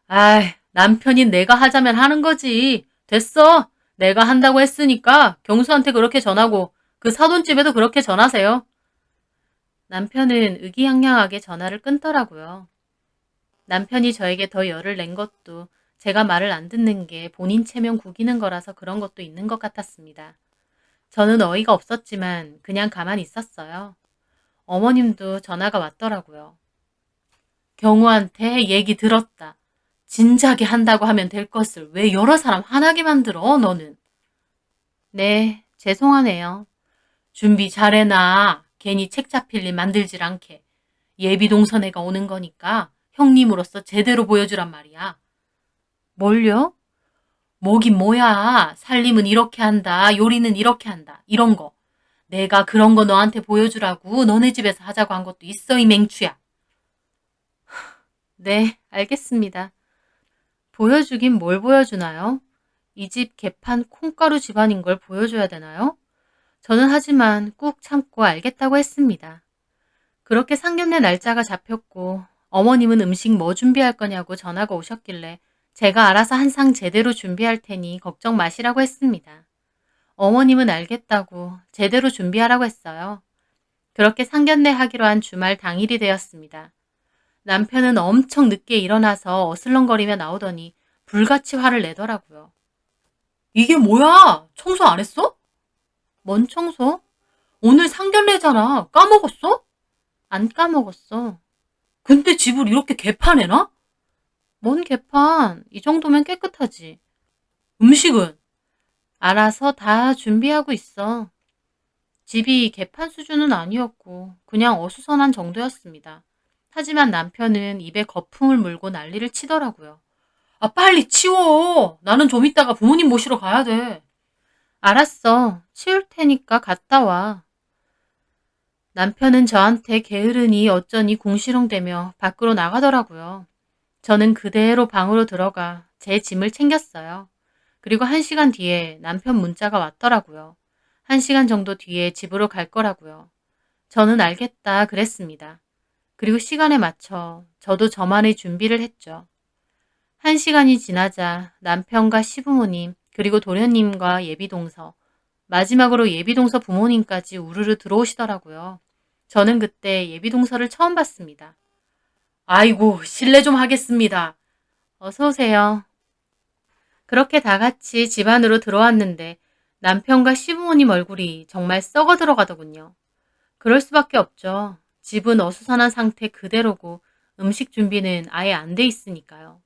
아이, 남편인 내가 하자면 하는 거지. 됐어. 내가 한다고 했으니까 경수한테 그렇게 전하고 그 사돈집에도 그렇게 전하세요. 남편은 의기양양하게 전화를 끊더라고요. 남편이 저에게 더 열을 낸 것도 제가 말을 안 듣는 게 본인 체면 구기는 거라서 그런 것도 있는 것 같았습니다. 저는 어이가 없었지만 그냥 가만히 있었어요. 어머님도 전화가 왔더라고요. 경우한테 얘기 들었다. 진작에 한다고 하면 될 것을 왜 여러 사람 화나게 만들어, 너는? 네, 죄송하네요. 준비 잘해놔. 괜히 책 잡힐 일 만들질 않게. 예비 동서네가 오는 거니까 형님으로서 제대로 보여주란 말이야. 뭘요? 뭐긴 뭐야. 살림은 이렇게 한다. 요리는 이렇게 한다. 이런 거. 내가 그런 거 너한테 보여주라고 너네 집에서 하자고 한 것도 있어, 이 맹추야. 네, 알겠습니다. 보여주긴 뭘 보여주나요? 이 집 개판 콩가루 집안인 걸 보여줘야 되나요? 저는 하지만 꾹 참고 알겠다고 했습니다. 그렇게 상견례 날짜가 잡혔고 어머님은 음식 뭐 준비할 거냐고 전화가 오셨길래 제가 알아서 한 상 제대로 준비할 테니 걱정 마시라고 했습니다. 어머님은 알겠다고 제대로 준비하라고 했어요. 그렇게 상견례 하기로 한 주말 당일이 되었습니다. 남편은 엄청 늦게 일어나서 어슬렁거리며 나오더니 불같이 화를 내더라고요. 이게 뭐야? 청소 안 했어? 뭔 청소? 오늘 상견례잖아. 까먹었어? 안 까먹었어. 근데 집을 이렇게 개판해놔? 뭔 개판? 이 정도면 깨끗하지. 음식은? 알아서 다 준비하고 있어. 집이 개판 수준은 아니었고 그냥 어수선한 정도였습니다. 하지만 남편은 입에 거품을 물고 난리를 치더라고요. 아, 빨리 치워. 나는 좀 이따가 부모님 모시러 가야 돼. 알았어. 치울 테니까 갔다 와. 남편은 저한테 게으르니 어쩌니 궁시렁대며 밖으로 나가더라고요. 저는 그대로 방으로 들어가 제 짐을 챙겼어요. 그리고 1시간 뒤에 남편 문자가 왔더라고요. 1시간 정도 뒤에 집으로 갈 거라고요. 저는 알겠다 그랬습니다. 그리고 시간에 맞춰 저도 저만의 준비를 했죠. 1시간이 지나자 남편과 시부모님 그리고 도련님과 예비동서 마지막으로 예비동서 부모님까지 우르르 들어오시더라고요. 저는 그때 예비동서를 처음 봤습니다. 아이고, 실례 좀 하겠습니다. 어서 오세요. 그렇게 다 같이 집 안으로 들어왔는데 남편과 시부모님 얼굴이 정말 썩어 들어가더군요. 그럴 수밖에 없죠. 집은 어수선한 상태 그대로고 음식 준비는 아예 안 돼 있으니까요.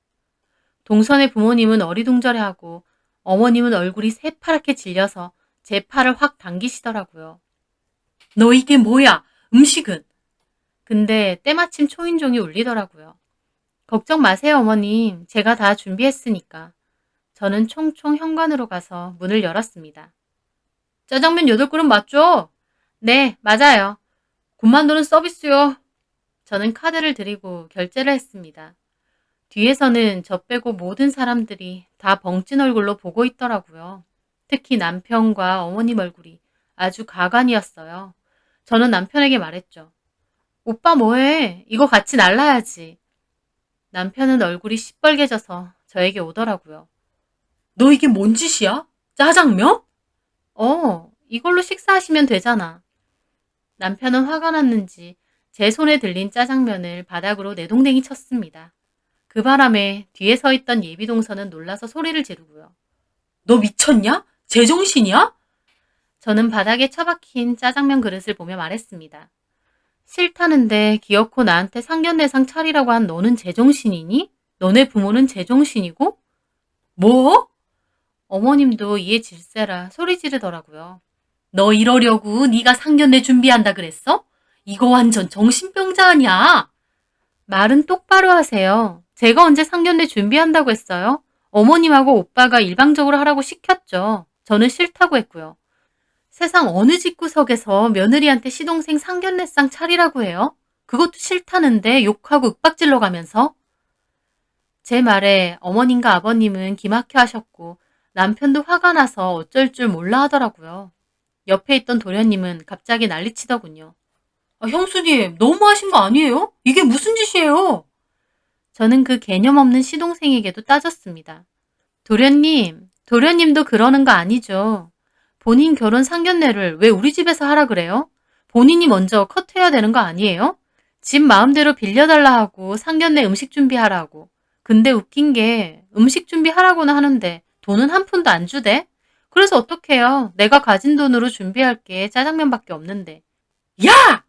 동선의 부모님은 어리둥절해하고 어머님은 얼굴이 새파랗게 질려서 제 팔을 확 당기시더라고요. 너 이게 뭐야? 음식은? 근데 때마침 초인종이 울리더라고요. 걱정 마세요, 어머님. 제가 다 준비했으니까. 저는 총총 현관으로 가서 문을 열었습니다. 짜장면 8그릇 맞죠? 네, 맞아요. 군만두는 서비스요. 저는 카드를 드리고 결제를 했습니다. 뒤에서는 저 빼고 모든 사람들이 다 벙찐 얼굴로 보고 있더라고요. 특히 남편과 어머님 얼굴이 아주 가관이었어요. 저는 남편에게 말했죠. 오빠 뭐해? 이거 같이 날라야지. 남편은 얼굴이 시뻘개져서 저에게 오더라고요. 너 이게 뭔 짓이야? 짜장면? 이걸로 식사하시면 되잖아. 남편은 화가 났는지 제 손에 들린 짜장면을 바닥으로 내동댕이 쳤습니다. 그 바람에 뒤에 서 있던 예비동서는 놀라서 소리를 지르고요. 너 미쳤냐? 제정신이야? 저는 바닥에 처박힌 짜장면 그릇을 보며 말했습니다. 싫다는데 기어코 나한테 상견례상 차리라고 한 너는 제정신이니? 너네 부모는 제정신이고? 뭐? 어머님도 이에 질세라 소리 지르더라고요. 너 이러려고 네가 상견례 준비한다 그랬어? 이거 완전 정신병자 아니야? 말은 똑바로 하세요. 제가 언제 상견례 준비한다고 했어요? 어머님하고 오빠가 일방적으로 하라고 시켰죠. 저는 싫다고 했고요. 세상 어느 집구석에서 며느리한테 시동생 상견례상 차리라고 해요? 그것도 싫다는데 욕하고 윽박질러 가면서? 제 말에 어머님과 아버님은 기막혀 하셨고 남편도 화가 나서 어쩔 줄 몰라 하더라고요. 옆에 있던 도련님은 갑자기 난리치더군요. 형수님, 너무하신 거 아니에요? 이게 무슨 짓이에요? 저는 그 개념 없는 시동생에게도 따졌습니다. 도련님도 그러는 거 아니죠. 본인 결혼 상견례를 왜 우리 집에서 하라 그래요? 본인이 먼저 컷해야 되는 거 아니에요? 집 마음대로 빌려달라 하고 상견례 음식 준비하라고. 근데 웃긴 게 음식 준비하라고는 하는데 돈은 한 푼도 안 주대? 그래서 어떡해요? 내가 가진 돈으로 준비할 게 짜장면밖에 없는데. 야!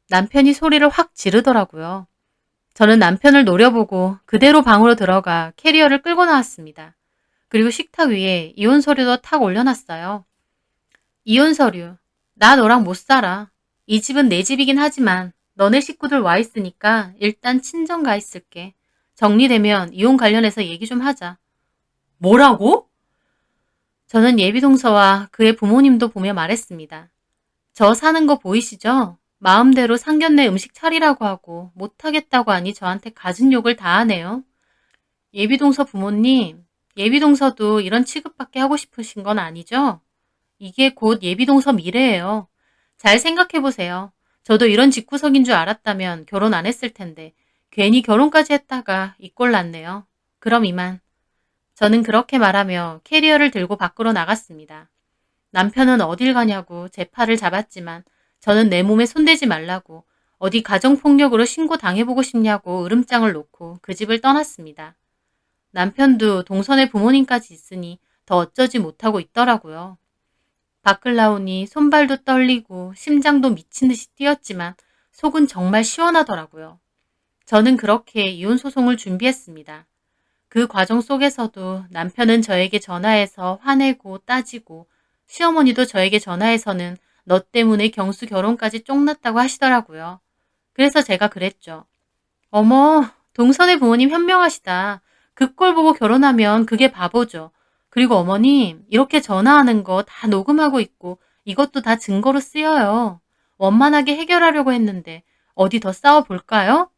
남편이 소리를 확 지르더라고요. 저는 남편을 노려보고 그대로 방으로 들어가 캐리어를 끌고 나왔습니다. 그리고 식탁 위에 이혼 서류도 탁 올려놨어요. 이혼 서류. 나 너랑 못 살아. 이 집은 내 집이긴 하지만 너네 식구들 와 있으니까 일단 친정 가 있을게. 정리되면 이혼 관련해서 얘기 좀 하자. 뭐라고? 저는 예비동서와 그의 부모님도 보며 말했습니다. 저 사는 거 보이시죠? 마음대로 상견례 음식 차리라고 하고 못하겠다고 하니 저한테 갖은 욕을 다 하네요. 예비동서 부모님, 예비동서도 이런 취급받게 하고 싶으신 건 아니죠? 이게 곧 예비동서 미래예요. 잘 생각해보세요. 저도 이런 집구석인 줄 알았다면 결혼 안 했을 텐데 괜히 결혼까지 했다가 이 꼴 났네요. 그럼 이만. 저는 그렇게 말하며 캐리어를 들고 밖으로 나갔습니다. 남편은 어딜 가냐고 제 팔을 잡았지만 저는 내 몸에 손대지 말라고 어디 가정폭력으로 신고 당해보고 싶냐고 으름장을 놓고 그 집을 떠났습니다. 남편도 동선에 부모님까지 있으니 더 어쩌지 못하고 있더라고요. 밖을 나오니 손발도 떨리고 심장도 미친 듯이 뛰었지만 속은 정말 시원하더라고요. 저는 그렇게 이혼 소송을 준비했습니다. 그 과정 속에서도 남편은 저에게 전화해서 화내고 따지고 시어머니도 저에게 전화해서는 너 때문에 경수 결혼까지 쫑났다고 하시더라고요. 그래서 제가 그랬죠. 어머, 동선의 부모님 현명하시다. 그 꼴 보고 결혼하면 그게 바보죠. 그리고 어머님, 이렇게 전화하는 거 다 녹음하고 있고 이것도 다 증거로 쓰여요. 원만하게 해결하려고 했는데 어디 더 싸워볼까요?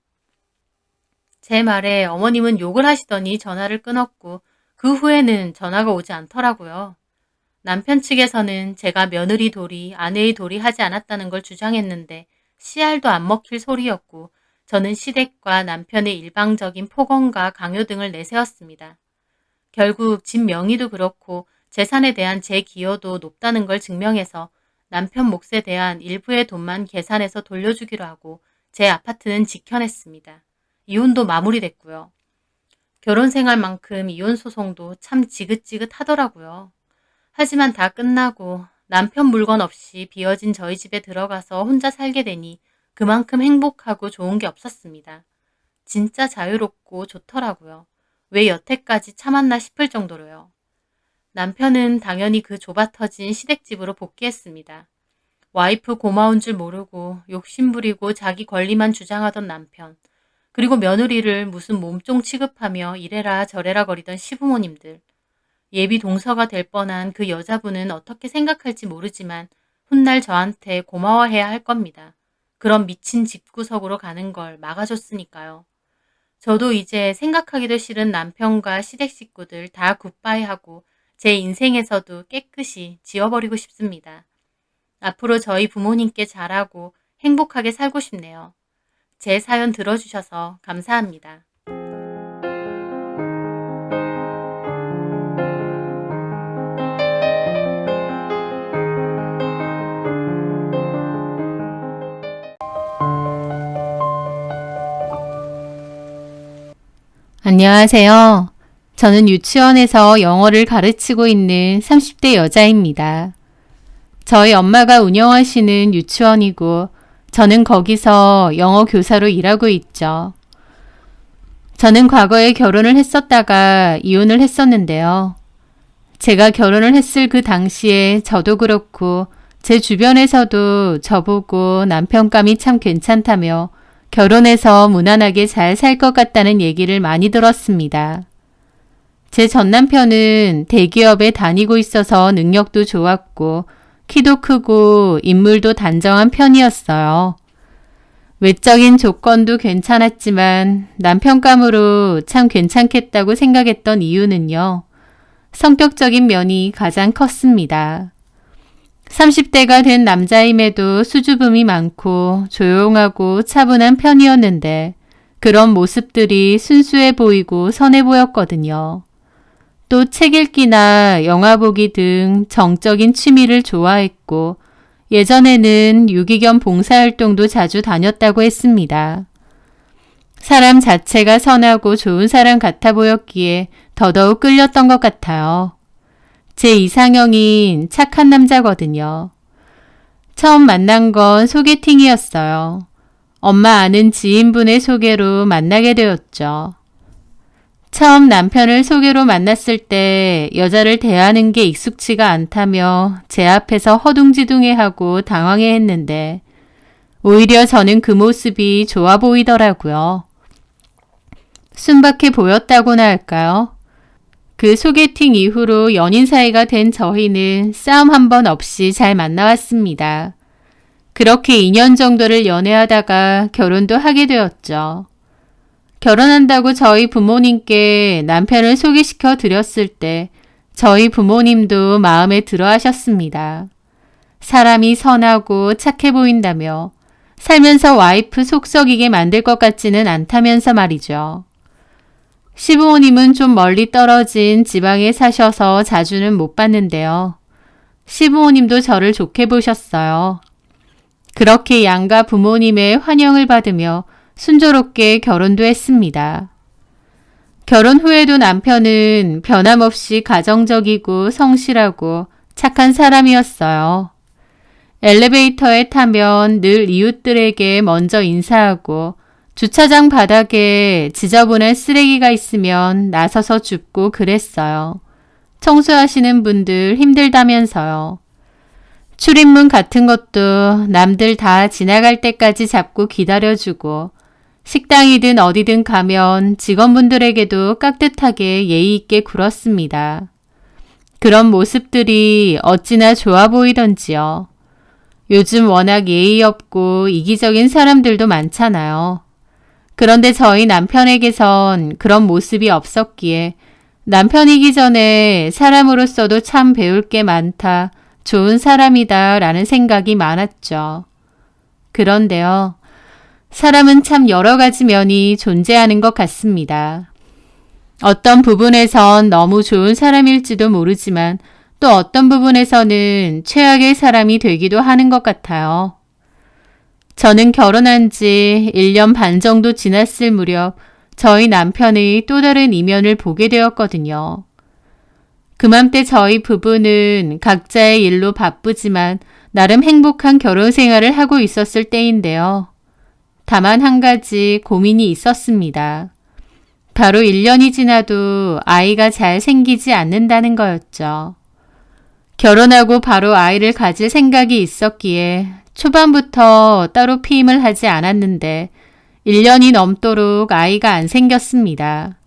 제 말에 어머님은 욕을 하시더니 전화를 끊었고 그 후에는 전화가 오지 않더라고요. 남편 측에서는 제가 며느리 도리, 아내의 도리 하지 않았다는 걸 주장했는데 씨알도 안 먹힐 소리였고 저는 시댁과 남편의 일방적인 폭언과 강요 등을 내세웠습니다. 결국 집 명의도 그렇고 재산에 대한 제 기여도 높다는 걸 증명해서 남편 몫에 대한 일부의 돈만 계산해서 돌려주기로 하고 제 아파트는 지켜냈습니다. 이혼도 마무리됐고요. 결혼 생활만큼 이혼 소송도 참 지긋지긋하더라고요. 하지만 다 끝나고 남편 물건 없이 비어진 저희 집에 들어가서 혼자 살게 되니 그만큼 행복하고 좋은 게 없었습니다. 진짜 자유롭고 좋더라고요. 왜 여태까지 참았나 싶을 정도로요. 남편은 당연히 그 좁아터진 시댁집으로 복귀했습니다. 와이프 고마운 줄 모르고 욕심부리고 자기 권리만 주장하던 남편, 그리고 며느리를 무슨 몸종 취급하며 이래라 저래라 거리던 시부모님들, 예비 동서가 될 뻔한 그 여자분은 어떻게 생각할지 모르지만 훗날 저한테 고마워해야 할 겁니다. 그런 미친 집구석으로 가는 걸 막아줬으니까요. 저도 이제 생각하기도 싫은 남편과 시댁 식구들 다 굿바이하고 제 인생에서도 깨끗이 지워버리고 싶습니다. 앞으로 저희 부모님께 잘하고 행복하게 살고 싶네요. 제 사연 들어주셔서 감사합니다. 안녕하세요. 저는 유치원에서 영어를 가르치고 있는 30대 여자입니다. 저희 엄마가 운영하시는 유치원이고 저는 거기서 영어 교사로 일하고 있죠. 저는 과거에 결혼을 했었다가 이혼을 했었는데요. 제가 결혼을 했을 그 당시에 저도 그렇고 제 주변에서도 저보고 남편감이 참 괜찮다며 결혼해서 무난하게 잘 살 것 같다는 얘기를 많이 들었습니다. 제 전 남편은 대기업에 다니고 있어서 능력도 좋았고 키도 크고 인물도 단정한 편이었어요. 외적인 조건도 괜찮았지만 남편감으로 참 괜찮겠다고 생각했던 이유는요. 성격적인 면이 가장 컸습니다. 30대가 된 남자임에도 수줍음이 많고 조용하고 차분한 편이었는데 그런 모습들이 순수해 보이고 선해 보였거든요. 또 책 읽기나 영화 보기 등 정적인 취미를 좋아했고 예전에는 유기견 봉사활동도 자주 다녔다고 했습니다. 사람 자체가 선하고 좋은 사람 같아 보였기에 더더욱 끌렸던 것 같아요. 제 이상형인 착한 남자거든요. 처음 만난 건 소개팅이었어요. 엄마 아는 지인분의 소개로 만나게 되었죠. 처음 남편을 소개로 만났을 때 여자를 대하는 게 익숙치가 않다며 제 앞에서 허둥지둥해하고 당황해했는데 오히려 저는 그 모습이 좋아 보이더라고요. 순박해 보였다고나 할까요? 그 소개팅 이후로 연인 사이가 된 저희는 싸움 한 번 없이 잘 만나왔습니다. 그렇게 2년 정도를 연애하다가 결혼도 하게 되었죠. 결혼한다고 저희 부모님께 남편을 소개시켜 드렸을 때 저희 부모님도 마음에 들어 하셨습니다. 사람이 선하고 착해 보인다며 살면서 와이프 속 썩이게 만들 것 같지는 않다면서 말이죠. 시부모님은 좀 멀리 떨어진 지방에 사셔서 자주는 못 봤는데요. 시부모님도 저를 좋게 보셨어요. 그렇게 양가 부모님의 환영을 받으며 순조롭게 결혼도 했습니다. 결혼 후에도 남편은 변함없이 가정적이고 성실하고 착한 사람이었어요. 엘리베이터에 타면 늘 이웃들에게 먼저 인사하고 주차장 바닥에 지저분한 쓰레기가 있으면 나서서 줍고 그랬어요. 청소하시는 분들 힘들다면서요. 출입문 같은 것도 남들 다 지나갈 때까지 잡고 기다려주고 식당이든 어디든 가면 직원분들에게도 깍듯하게 예의 있게 굴었습니다. 그런 모습들이 어찌나 좋아 보이던지요. 요즘 워낙 예의 없고 이기적인 사람들도 많잖아요. 그런데 저희 남편에게선 그런 모습이 없었기에 남편이기 전에 사람으로서도 참 배울 게 많다, 좋은 사람이다 라는 생각이 많았죠. 그런데요. 사람은 참 여러 가지 면이 존재하는 것 같습니다. 어떤 부분에선 너무 좋은 사람일지도 모르지만 또 어떤 부분에서는 최악의 사람이 되기도 하는 것 같아요. 저는 결혼한 지 1년 반 정도 지났을 무렵 저희 남편의 또 다른 이면을 보게 되었거든요. 그맘때 저희 부부는 각자의 일로 바쁘지만 나름 행복한 결혼 생활을 하고 있었을 때인데요. 다만 한 가지 고민이 있었습니다. 바로 1년이 지나도 아이가 잘 생기지 않는다는 거였죠. 결혼하고 바로 아이를 가질 생각이 있었기에 초반부터 따로 피임을 하지 않았는데 1년이 넘도록 아이가 안 생겼습니다.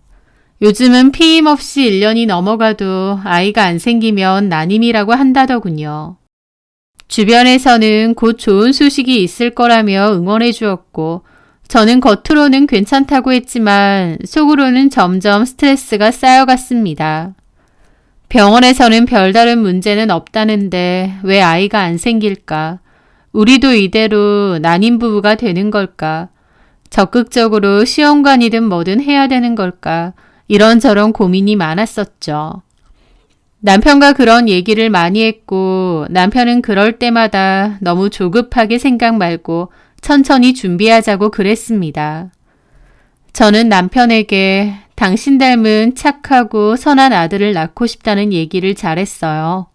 요즘은 피임 없이 1년이 넘어가도 아이가 안 생기면 난임이라고 한다더군요. 주변에서는 곧 좋은 소식이 있을 거라며 응원해 주었고 저는 겉으로는 괜찮다고 했지만 속으로는 점점 스트레스가 쌓여갔습니다. 병원에서는 별다른 문제는 없다는데 왜 아이가 안 생길까? 우리도 이대로 난임 부부가 되는 걸까? 적극적으로 시험관이든 뭐든 해야 되는 걸까? 이런저런 고민이 많았었죠. 남편과 그런 얘기를 많이 했고 남편은 그럴 때마다 너무 조급하게 생각 말고 천천히 준비하자고 그랬습니다. 저는 남편에게 당신 닮은 착하고 선한 아들을 낳고 싶다는 얘기를 잘했어요.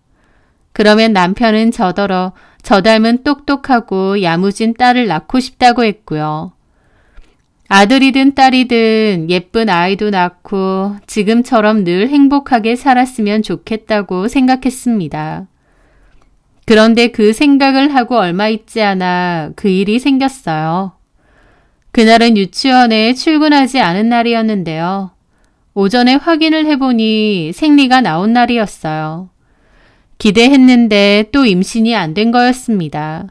그러면 남편은 저더러 저 닮은 똑똑하고 야무진 딸을 낳고 싶다고 했고요. 아들이든 딸이든 예쁜 아이도 낳고 지금처럼 늘 행복하게 살았으면 좋겠다고 생각했습니다. 그런데 그 생각을 하고 얼마 있지 않아 그 일이 생겼어요. 그날은 유치원에 출근하지 않은 날이었는데요. 오전에 확인을 해보니 생리가 나온 날이었어요. 기대했는데 또 임신이 안 된 거였습니다.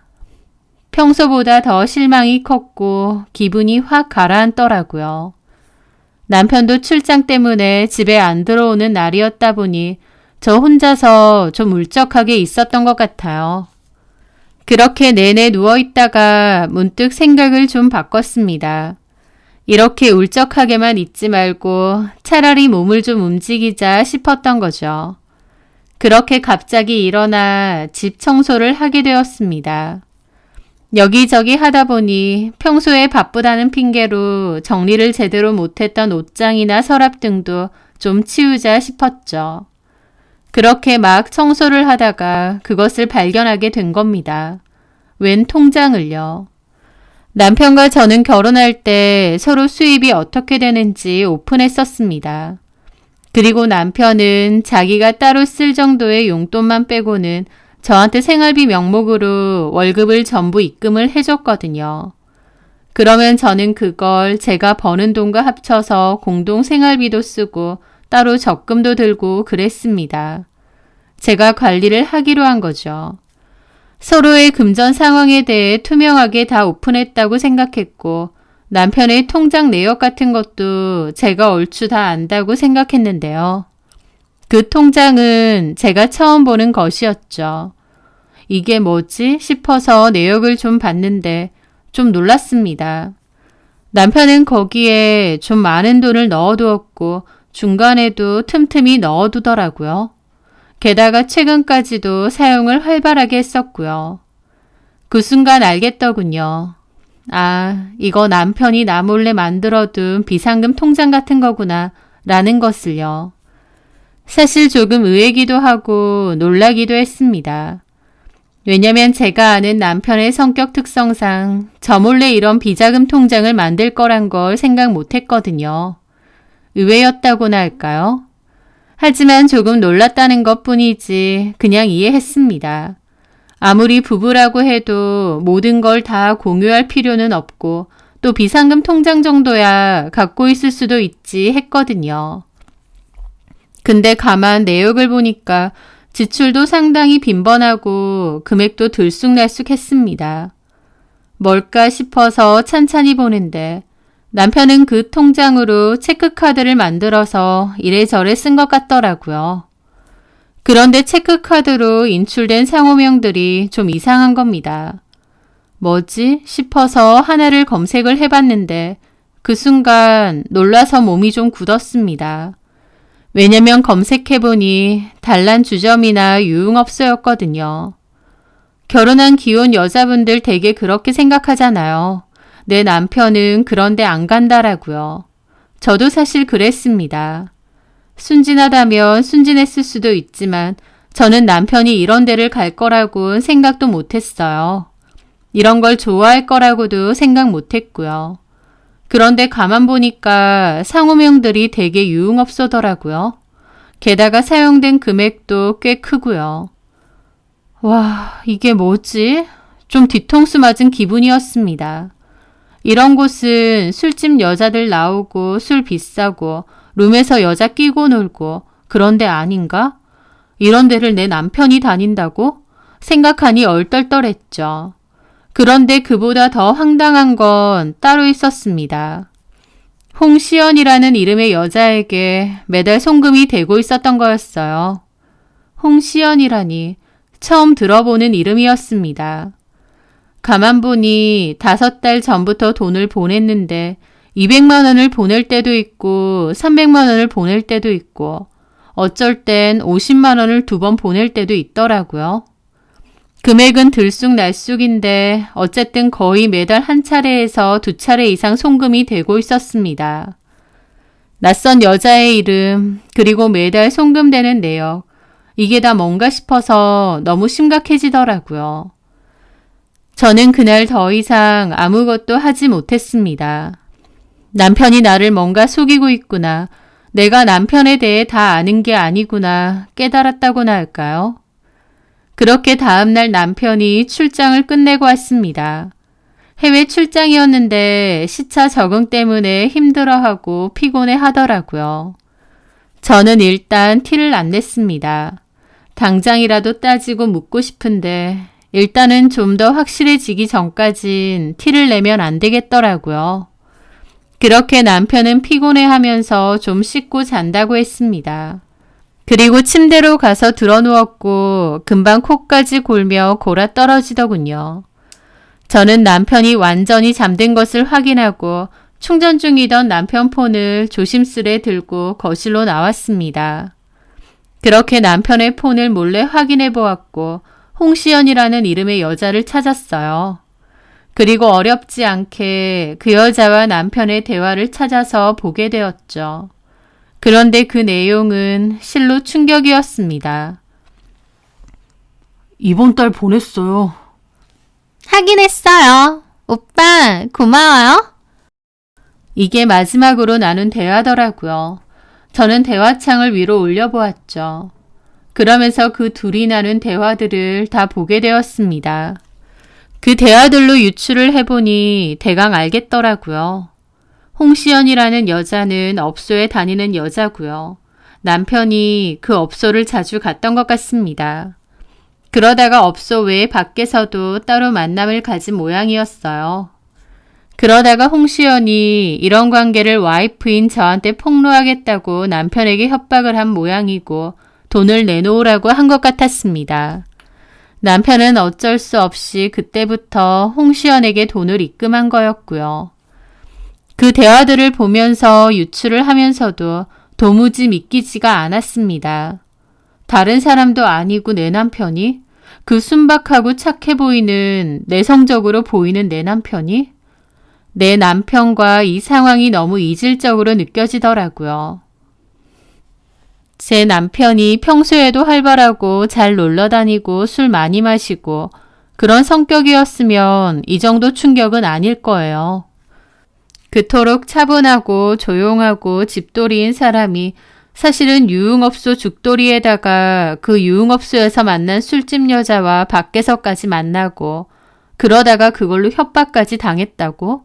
평소보다 더 실망이 컸고 기분이 확 가라앉더라고요. 남편도 출장 때문에 집에 안 들어오는 날이었다 보니 저 혼자서 좀 울적하게 있었던 것 같아요. 그렇게 내내 누워있다가 문득 생각을 좀 바꿨습니다. 이렇게 울적하게만 있지 말고 차라리 몸을 좀 움직이자 싶었던 거죠. 그렇게 갑자기 일어나 집 청소를 하게 되었습니다. 여기저기 하다 보니 평소에 바쁘다는 핑계로 정리를 제대로 못했던 옷장이나 서랍 등도 좀 치우자 싶었죠. 그렇게 막 청소를 하다가 그것을 발견하게 된 겁니다. 웬 통장을요. 남편과 저는 결혼할 때 서로 수입이 어떻게 되는지 오픈했었습니다. 그리고 남편은 자기가 따로 쓸 정도의 용돈만 빼고는 저한테 생활비 명목으로 월급을 전부 입금을 해줬거든요. 그러면 저는 그걸 제가 버는 돈과 합쳐서 공동 생활비도 쓰고 따로 적금도 들고 그랬습니다. 제가 관리를 하기로 한 거죠. 서로의 금전 상황에 대해 투명하게 다 오픈했다고 생각했고 남편의 통장 내역 같은 것도 제가 얼추 다 안다고 생각했는데요. 그 통장은 제가 처음 보는 것이었죠. 이게 뭐지 싶어서 내역을 좀 봤는데 좀 놀랐습니다. 남편은 거기에 좀 많은 돈을 넣어두었고 중간에도 틈틈이 넣어두더라고요. 게다가 최근까지도 사용을 활발하게 했었고요. 그 순간 알겠더군요. 아, 이거 남편이 나 몰래 만들어둔 비상금 통장 같은 거구나 라는 것을요. 사실 조금 의외기도 하고 놀라기도 했습니다. 왜냐면 제가 아는 남편의 성격 특성상 저 몰래 이런 비자금 통장을 만들 거란 걸 생각 못 했거든요. 의외였다고나 할까요? 하지만 조금 놀랐다는 것 뿐이지 그냥 이해했습니다. 아무리 부부라고 해도 모든 걸 다 공유할 필요는 없고 또 비상금 통장 정도야 갖고 있을 수도 있지 했거든요. 근데 가만 내역을 보니까 지출도 상당히 빈번하고 금액도 들쑥날쑥했습니다. 뭘까 싶어서 찬찬히 보는데 남편은 그 통장으로 체크카드를 만들어서 이래저래 쓴 것 같더라고요. 그런데 체크카드로 인출된 상호명들이 좀 이상한 겁니다. 뭐지 싶어서 하나를 검색을 해봤는데 그 순간 놀라서 몸이 좀 굳었습니다. 왜냐면 검색해보니 단란 주점이나 유흥업소였거든요. 결혼한 기혼 여자분들 되게 그렇게 생각하잖아요. 내 남편은 그런데 안 간다라고요. 저도 사실 그랬습니다. 순진하다면 순진했을 수도 있지만 저는 남편이 이런 데를 갈 거라고는 생각도 못했어요. 이런 걸 좋아할 거라고도 생각 못했고요. 그런데 가만 보니까 상호명들이 되게 유흥업소더라고요. 게다가 사용된 금액도 꽤 크고요. 와, 이게 뭐지? 좀 뒤통수 맞은 기분이었습니다. 이런 곳은 술집 여자들 나오고 술 비싸고 룸에서 여자 끼고 놀고 그런 데 아닌가? 이런 데를 내 남편이 다닌다고? 생각하니 얼떨떨했죠. 그런데 그보다 더 황당한 건 따로 있었습니다. 홍시연이라는 이름의 여자에게 매달 송금이 되고 있었던 거였어요. 홍시연이라니 처음 들어보는 이름이었습니다. 가만 보니 5달 전부터 돈을 보냈는데 200만 원을 보낼 때도 있고 300만 원을 보낼 때도 있고 어쩔 땐 50만 원을 2번 보낼 때도 있더라고요. 금액은 들쑥날쑥인데 어쨌든 거의 매달 한 차례에서 2차례 이상 송금이 되고 있었습니다. 낯선 여자의 이름 그리고 매달 송금되는 내역 이게 다 뭔가 싶어서 너무 심각해지더라고요. 저는 그날 더 이상 아무것도 하지 못했습니다. 남편이 나를 뭔가 속이고 있구나. 내가 남편에 대해 다 아는 게 아니구나 깨달았다고나 할까요? 그렇게 다음날 남편이 출장을 끝내고 왔습니다. 해외 출장이었는데 시차 적응 때문에 힘들어하고 피곤해 하더라고요. 저는 일단 티를 안 냈습니다. 당장이라도 따지고 묻고 싶은데 일단은 좀 더 확실해지기 전까진 티를 내면 안 되겠더라고요. 그렇게 남편은 피곤해하면서 좀 씻고 잔다고 했습니다. 그리고 침대로 가서 드러누웠고 금방 코까지 골며 골아 떨어지더군요. 저는 남편이 완전히 잠든 것을 확인하고 충전 중이던 남편 폰을 조심스레 들고 거실로 나왔습니다. 그렇게 남편의 폰을 몰래 확인해 보았고 홍시연이라는 이름의 여자를 찾았어요. 그리고 어렵지 않게 그 여자와 남편의 대화를 찾아서 보게 되었죠. 그런데 그 내용은 실로 충격이었습니다. 이번 달 보냈어요. 하긴 했어요. 오빠, 고마워요. 이게 마지막으로 나눈 대화더라고요. 저는 대화창을 위로 올려보았죠. 그러면서 그 둘이 나눈 대화들을 다 보게 되었습니다. 그 대화들로 유추를 해보니 대강 알겠더라고요. 홍시연이라는 여자는 업소에 다니는 여자고요. 남편이 그 업소를 자주 갔던 것 같습니다. 그러다가 업소 외에 밖에서도 따로 만남을 가진 모양이었어요. 그러다가 홍시연이 이런 관계를 와이프인 저한테 폭로하겠다고 남편에게 협박을 한 모양이고 돈을 내놓으라고 한 것 같았습니다. 남편은 어쩔 수 없이 그때부터 홍시연에게 돈을 입금한 거였고요. 그 대화들을 보면서 유추를 하면서도 도무지 믿기지가 않았습니다. 다른 사람도 아니고 내 남편이? 그 순박하고 착해 보이는 내성적으로 보이는 내 남편이? 내 남편과 이 상황이 너무 이질적으로 느껴지더라고요. 제 남편이 평소에도 활발하고 잘 놀러 다니고 술 많이 마시고 그런 성격이었으면 이 정도 충격은 아닐 거예요. 그토록 차분하고 조용하고 집돌이인 사람이 사실은 유흥업소 죽돌이에다가 그 유흥업소에서 만난 술집 여자와 밖에서까지 만나고 그러다가 그걸로 협박까지 당했다고?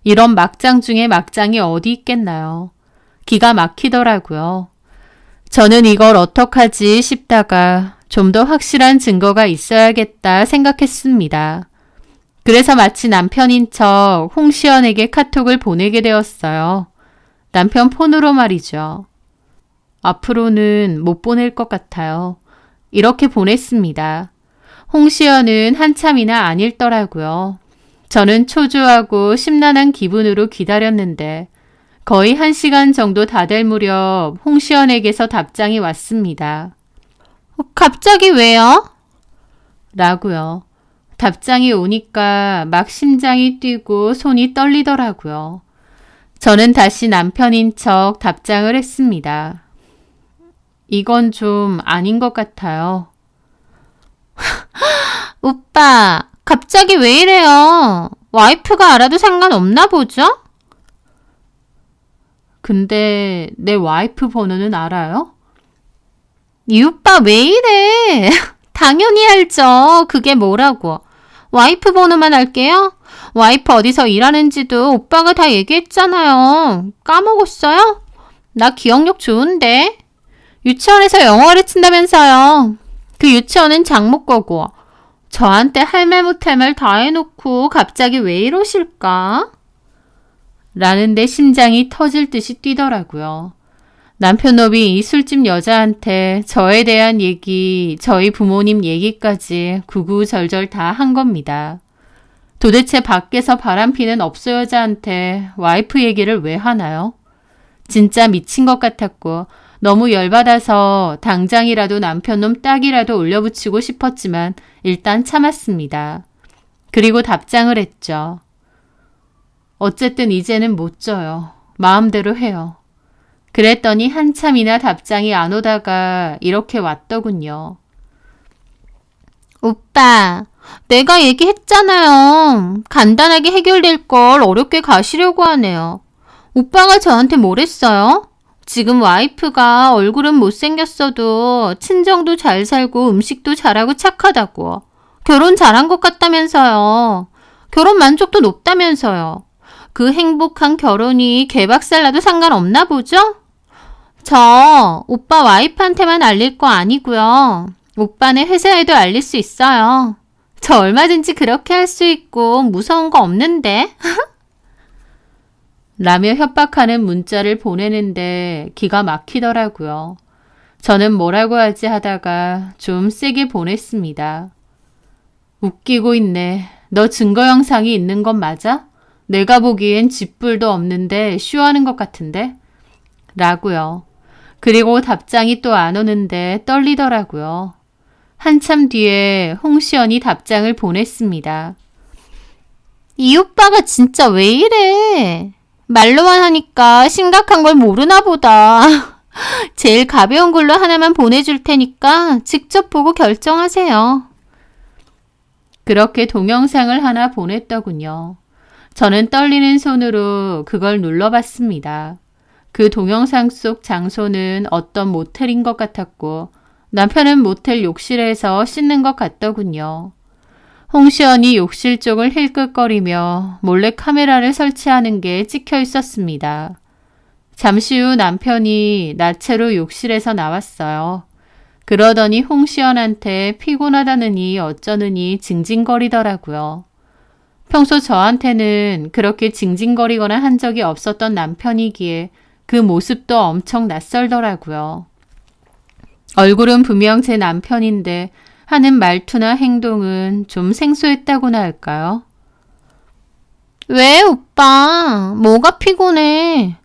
이런 막장 중에 막장이 어디 있겠나요? 기가 막히더라고요. 저는 이걸 어떡하지 싶다가 좀 더 확실한 증거가 있어야겠다 생각했습니다. 그래서 마치 남편인 척 홍시연에게 카톡을 보내게 되었어요. 남편 폰으로 말이죠. 앞으로는 못 보낼 것 같아요. 이렇게 보냈습니다. 홍시연은 한참이나 안 읽더라고요. 저는 초조하고 심란한 기분으로 기다렸는데 거의 1시간 정도 다 될 무렵 홍시연에게서 답장이 왔습니다. 갑자기 왜요? 라고요. 답장이 오니까 막 심장이 뛰고 손이 떨리더라고요. 저는 다시 남편인 척 답장을 했습니다. 이건 좀 아닌 것 같아요. 오빠, 갑자기 왜 이래요? 와이프가 알아도 상관없나 보죠? 근데 내 와이프 번호는 알아요? 이 오빠 왜 이래? 당연히 알죠. 그게 뭐라고. 와이프 번호만 알게요. 와이프 어디서 일하는지도 오빠가 다 얘기했잖아요. 까먹었어요? 나 기억력 좋은데. 유치원에서 영어 가르친다면서요. 그 유치원은 장모 거고. 저한테 할 말 못할 말 다 해놓고 갑자기 왜 이러실까? 라는데 심장이 터질 듯이 뛰더라고요. 남편 놈이 이 술집 여자한테 저에 대한 얘기, 저희 부모님 얘기까지 구구절절 다 한 겁니다. 도대체 밖에서 바람피는 업소 여자한테 와이프 얘기를 왜 하나요? 진짜 미친 것 같았고 너무 열받아서 당장이라도 남편 놈 딱이라도 올려붙이고 싶었지만 일단 참았습니다. 그리고 답장을 했죠. 어쨌든 이제는 못 져요. 마음대로 해요. 그랬더니 한참이나 답장이 안 오다가 이렇게 왔더군요. 오빠, 내가 얘기했잖아요. 간단하게 해결될 걸 어렵게 가시려고 하네요. 오빠가 저한테 뭘 했어요? 지금 와이프가 얼굴은 못생겼어도 친정도 잘 살고 음식도 잘하고 착하다고. 결혼 잘한 것 같다면서요. 결혼 만족도 높다면서요. 그 행복한 결혼이 개박살 나도 상관없나 보죠? 저 오빠 와이프한테만 알릴 거 아니고요. 오빠네 회사에도 알릴 수 있어요. 저 얼마든지 그렇게 할 수 있고 무서운 거 없는데. 라며 협박하는 문자를 보내는데 기가 막히더라고요. 저는 뭐라고 하지 하다가 좀 세게 보냈습니다. 웃기고 있네. 너 증거 영상이 있는 건 맞아? 내가 보기엔 쥐뿔도 없는데 쇼하는 것 같은데? 라고요. 그리고 답장이 또 안 오는데 떨리더라고요. 한참 뒤에 홍시연이 답장을 보냈습니다. 이 오빠가 진짜 왜 이래? 말로만 하니까 심각한 걸 모르나 보다. 제일 가벼운 걸로 하나만 보내줄 테니까 직접 보고 결정하세요. 그렇게 동영상을 하나 보냈더군요. 저는 떨리는 손으로 그걸 눌러봤습니다. 그 동영상 속 장소는 어떤 모텔인 것 같았고 남편은 모텔 욕실에서 씻는 것 같더군요. 홍시연이 욕실 쪽을 힐끗거리며 몰래 카메라를 설치하는 게 찍혀 있었습니다. 잠시 후 남편이 나체로 욕실에서 나왔어요. 그러더니 홍시연한테 피곤하다느니 어쩌느니 징징거리더라고요. 평소 저한테는 그렇게 징징거리거나 한 적이 없었던 남편이기에 그 모습도 엄청 낯설더라고요. 얼굴은 분명 제 남편인데 하는 말투나 행동은 좀 생소했다고나 할까요? 왜 오빠? 뭐가 피곤해?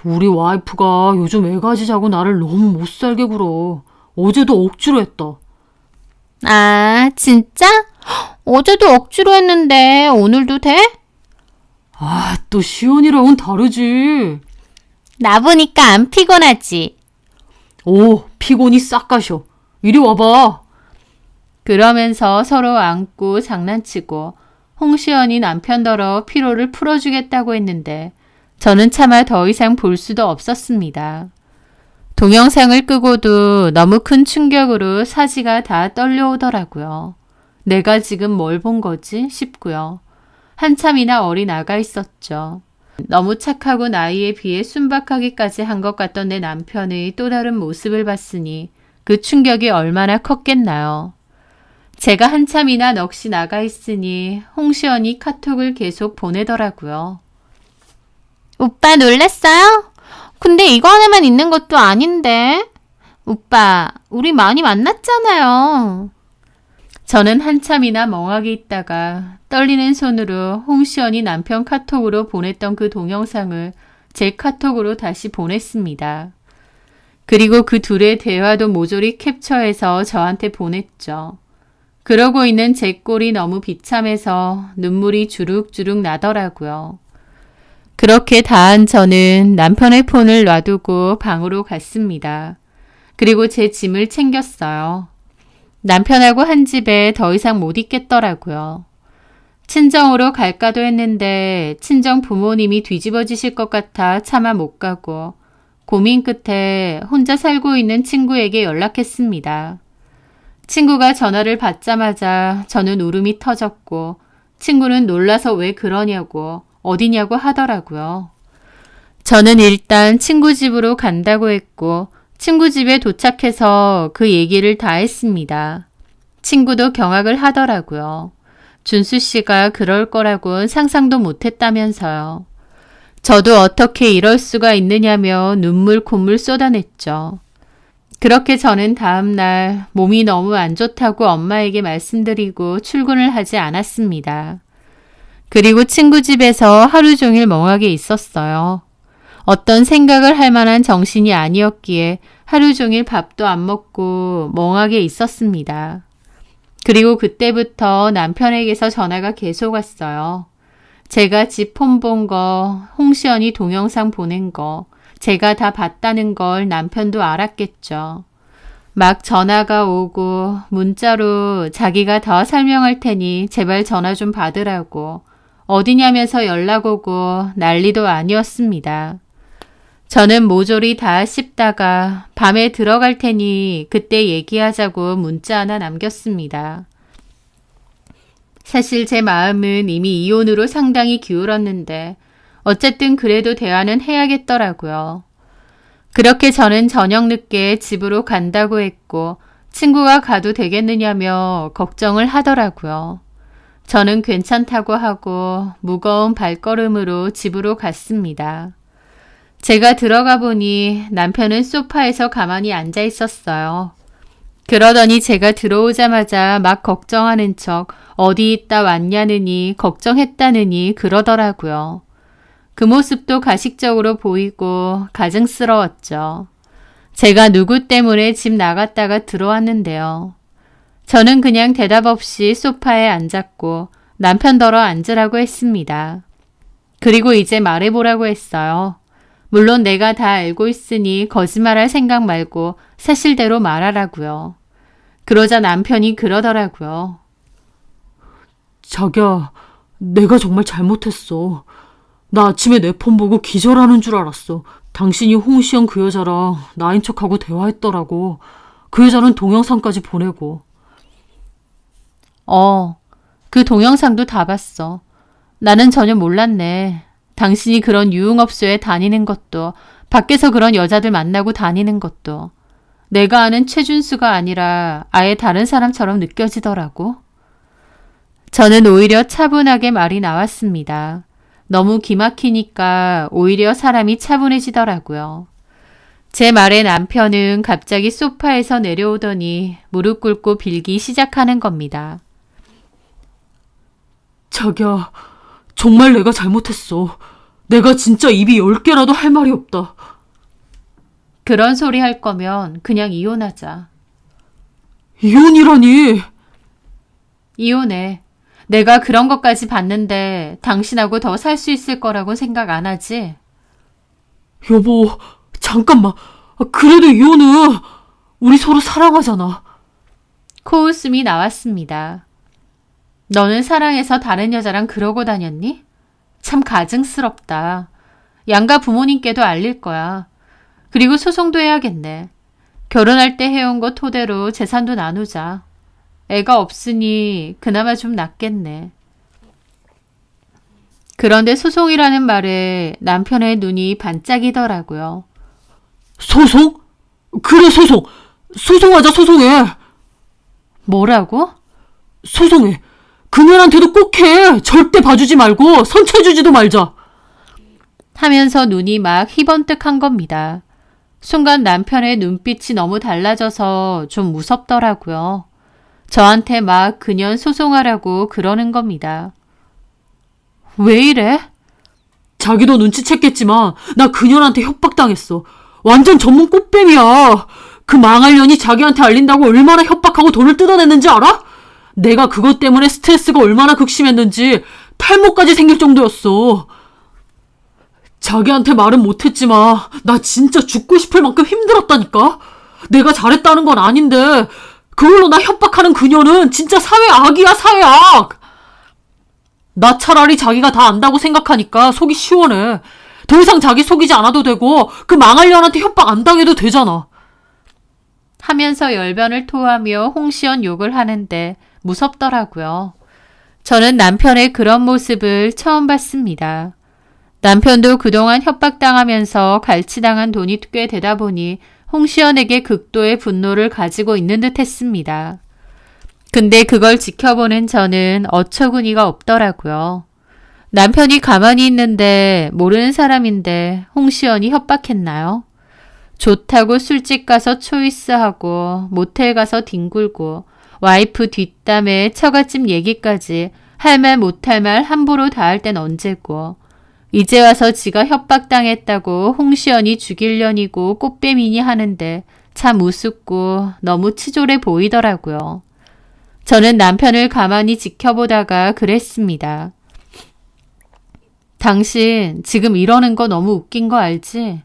우리 와이프가 요즘 애가지 자고 나를 너무 못살게 굴어. 어제도 억지로 했다. 아, 진짜? 어제도 억지로 했는데 오늘도 돼? 또 시연이랑은 다르지. 나 보니까 안 피곤하지? 오, 피곤이 싹 가셔. 이리 와봐. 그러면서 서로 안고 장난치고 홍시연이 남편더러 피로를 풀어주겠다고 했는데 저는 차마 더 이상 볼 수도 없었습니다. 동영상을 끄고도 너무 큰 충격으로 사지가 다 떨려오더라고요. 내가 지금 뭘 본 거지 싶고요. 한참이나 어린 아가 있었죠. 너무 착하고 나이에 비해 순박하기까지 한 것 같던 내 남편의 또 다른 모습을 봤으니 그 충격이 얼마나 컸겠나요. 제가 한참이나 넋이 나가 있으니 홍시연이 카톡을 계속 보내더라고요. 오빠 놀랐어요? 근데 이거 하나만 있는 것도 아닌데. 오빠, 우리 많이 만났잖아요. 저는 한참이나 멍하게 있다가 떨리는 손으로 홍시연이 남편 카톡으로 보냈던 그 동영상을 제 카톡으로 다시 보냈습니다. 그리고 그 둘의 대화도 모조리 캡처해서 저한테 보냈죠. 그러고 있는 제 꼴이 너무 비참해서 눈물이 주룩주룩 나더라고요. 그렇게 다한 저는 남편의 폰을 놔두고 방으로 갔습니다. 그리고 제 짐을 챙겼어요. 남편하고 한 집에 더 이상 못 있겠더라고요. 친정으로 갈까도 했는데 친정 부모님이 뒤집어지실 것 같아 차마 못 가고 고민 끝에 혼자 살고 있는 친구에게 연락했습니다. 친구가 전화를 받자마자 저는 울음이 터졌고 친구는 놀라서 왜 그러냐고 어디냐고 하더라고요. 저는 일단 친구 집으로 간다고 했고 친구 집에 도착해서 그 얘기를 다 했습니다. 친구도 경악을 하더라고요. 준수 씨가 그럴 거라고는 상상도 못했다면서요. 저도 어떻게 이럴 수가 있느냐며 눈물 콧물 쏟아냈죠. 그렇게 저는 다음 날 몸이 너무 안 좋다고 엄마에게 말씀드리고 출근을 하지 않았습니다. 그리고 친구 집에서 하루 종일 멍하게 있었어요. 어떤 생각을 할 만한 정신이 아니었기에 하루 종일 밥도 안 먹고 멍하게 있었습니다. 그리고 그때부터 남편에게서 전화가 계속 왔어요. 제가 집 폰 본 거, 홍시연이 동영상 보낸 거, 제가 다 봤다는 걸 남편도 알았겠죠. 막 전화가 오고 문자로 자기가 더 설명할 테니 제발 전화 좀 받으라고 어디냐면서 연락 오고 난리도 아니었습니다. 저는 모조리 다 씹다가 밤에 들어갈 테니 그때 얘기하자고 문자 하나 남겼습니다. 사실 제 마음은 이미 이혼으로 상당히 기울었는데 어쨌든 그래도 대화는 해야겠더라고요. 그렇게 저는 저녁 늦게 집으로 간다고 했고 친구가 가도 되겠느냐며 걱정을 하더라고요. 저는 괜찮다고 하고 무거운 발걸음으로 집으로 갔습니다. 제가 들어가 보니 남편은 소파에서 가만히 앉아 있었어요. 그러더니 제가 들어오자마자 막 걱정하는 척 어디 있다 왔냐느니 걱정했다느니 그러더라고요. 그 모습도 가식적으로 보이고 가증스러웠죠. 제가 누구 때문에 집 나갔다가 들어왔는데요. 저는 그냥 대답 없이 소파에 앉았고 남편더러 앉으라고 했습니다. 그리고 이제 말해보라고 했어요. 물론 내가 다 알고 있으니 거짓말할 생각 말고 사실대로 말하라고요. 그러자 남편이 그러더라고요. 자기야, 내가 정말 잘못했어. 나 아침에 내 폰 보고 기절하는 줄 알았어. 당신이 홍시영 그 여자랑 나인 척하고 대화했더라고. 그 여자는 동영상까지 보내고. 그 동영상도 다 봤어. 나는 전혀 몰랐네. 당신이 그런 유흥업소에 다니는 것도, 밖에서 그런 여자들 만나고 다니는 것도 내가 아는 최준수가 아니라 아예 다른 사람처럼 느껴지더라고. 저는 오히려 차분하게 말이 나왔습니다. 너무 기막히니까 오히려 사람이 차분해지더라고요. 제 말에 남편은 갑자기 소파에서 내려오더니 무릎 꿇고 빌기 시작하는 겁니다. 자기야, 정말 내가 잘못했어. 내가 진짜 입이 10개라도 할 말이 없다. 그런 소리 할 거면 그냥 이혼하자. 이혼이라니. 이혼해. 내가 그런 것까지 봤는데 당신하고 더 살 수 있을 거라고 생각 안 하지? 여보, 잠깐만. 그래도 이혼은 우리 서로 사랑하잖아. 코웃음이 나왔습니다. 너는 사랑해서 다른 여자랑 그러고 다녔니? 참 가증스럽다. 양가 부모님께도 알릴 거야. 그리고 소송도 해야겠네. 결혼할 때 해온 거 토대로 재산도 나누자. 애가 없으니 그나마 좀 낫겠네. 그런데 소송이라는 말에 남편의 눈이 반짝이더라고요. 소송? 그래, 소송. 소송하자, 소송해. 뭐라고? 소송해. 그녀한테도 꼭 해. 절대 봐주지 말고 선처해주지도 말자. 하면서 눈이 막 희번뜩한 겁니다. 순간 남편의 눈빛이 너무 달라져서 좀 무섭더라고요. 저한테 막 그년 소송하라고 그러는 겁니다. 왜 이래? 자기도 눈치챘겠지만 나 그녀한테 협박당했어. 완전 전문 꽃뱀이야. 그 망할 년이 자기한테 알린다고 얼마나 협박하고 돈을 뜯어냈는지 알아? 내가 그것 때문에 스트레스가 얼마나 극심했는지 탈모까지 생길 정도였어. 자기한테 말은 못했지만 나 진짜 죽고 싶을 만큼 힘들었다니까. 내가 잘했다는 건 아닌데 그걸로 나 협박하는 그녀는 진짜 사회 악이야, 사회 악. 나 차라리 자기가 다 안다고 생각하니까 속이 시원해. 더 이상 자기 속이지 않아도 되고 그 망할 년한테 협박 안 당해도 되잖아. 하면서 열변을 토하며 홍시연 욕을 하는데 무섭더라고요. 저는 남편의 그런 모습을 처음 봤습니다. 남편도 그동안 협박당하면서 갈치당한 돈이 꽤 되다 보니 홍시연에게 극도의 분노를 가지고 있는 듯 했습니다. 근데 그걸 지켜보는 저는 어처구니가 없더라고요. 남편이 가만히 있는데 모르는 사람인데 홍시연이 협박했나요? 좋다고 술집 가서 초이스하고 모텔 가서 뒹굴고 와이프 뒷담에 처갓집 얘기까지 할 말 못할 말 함부로 다 할 땐 언제고 이제 와서 지가 협박당했다고 홍시연이 죽일년이고 꽃뱀이니 하는데 참 우습고 너무 치졸해 보이더라고요. 저는 남편을 가만히 지켜보다가 그랬습니다. 당신 지금 이러는 거 너무 웃긴 거 알지?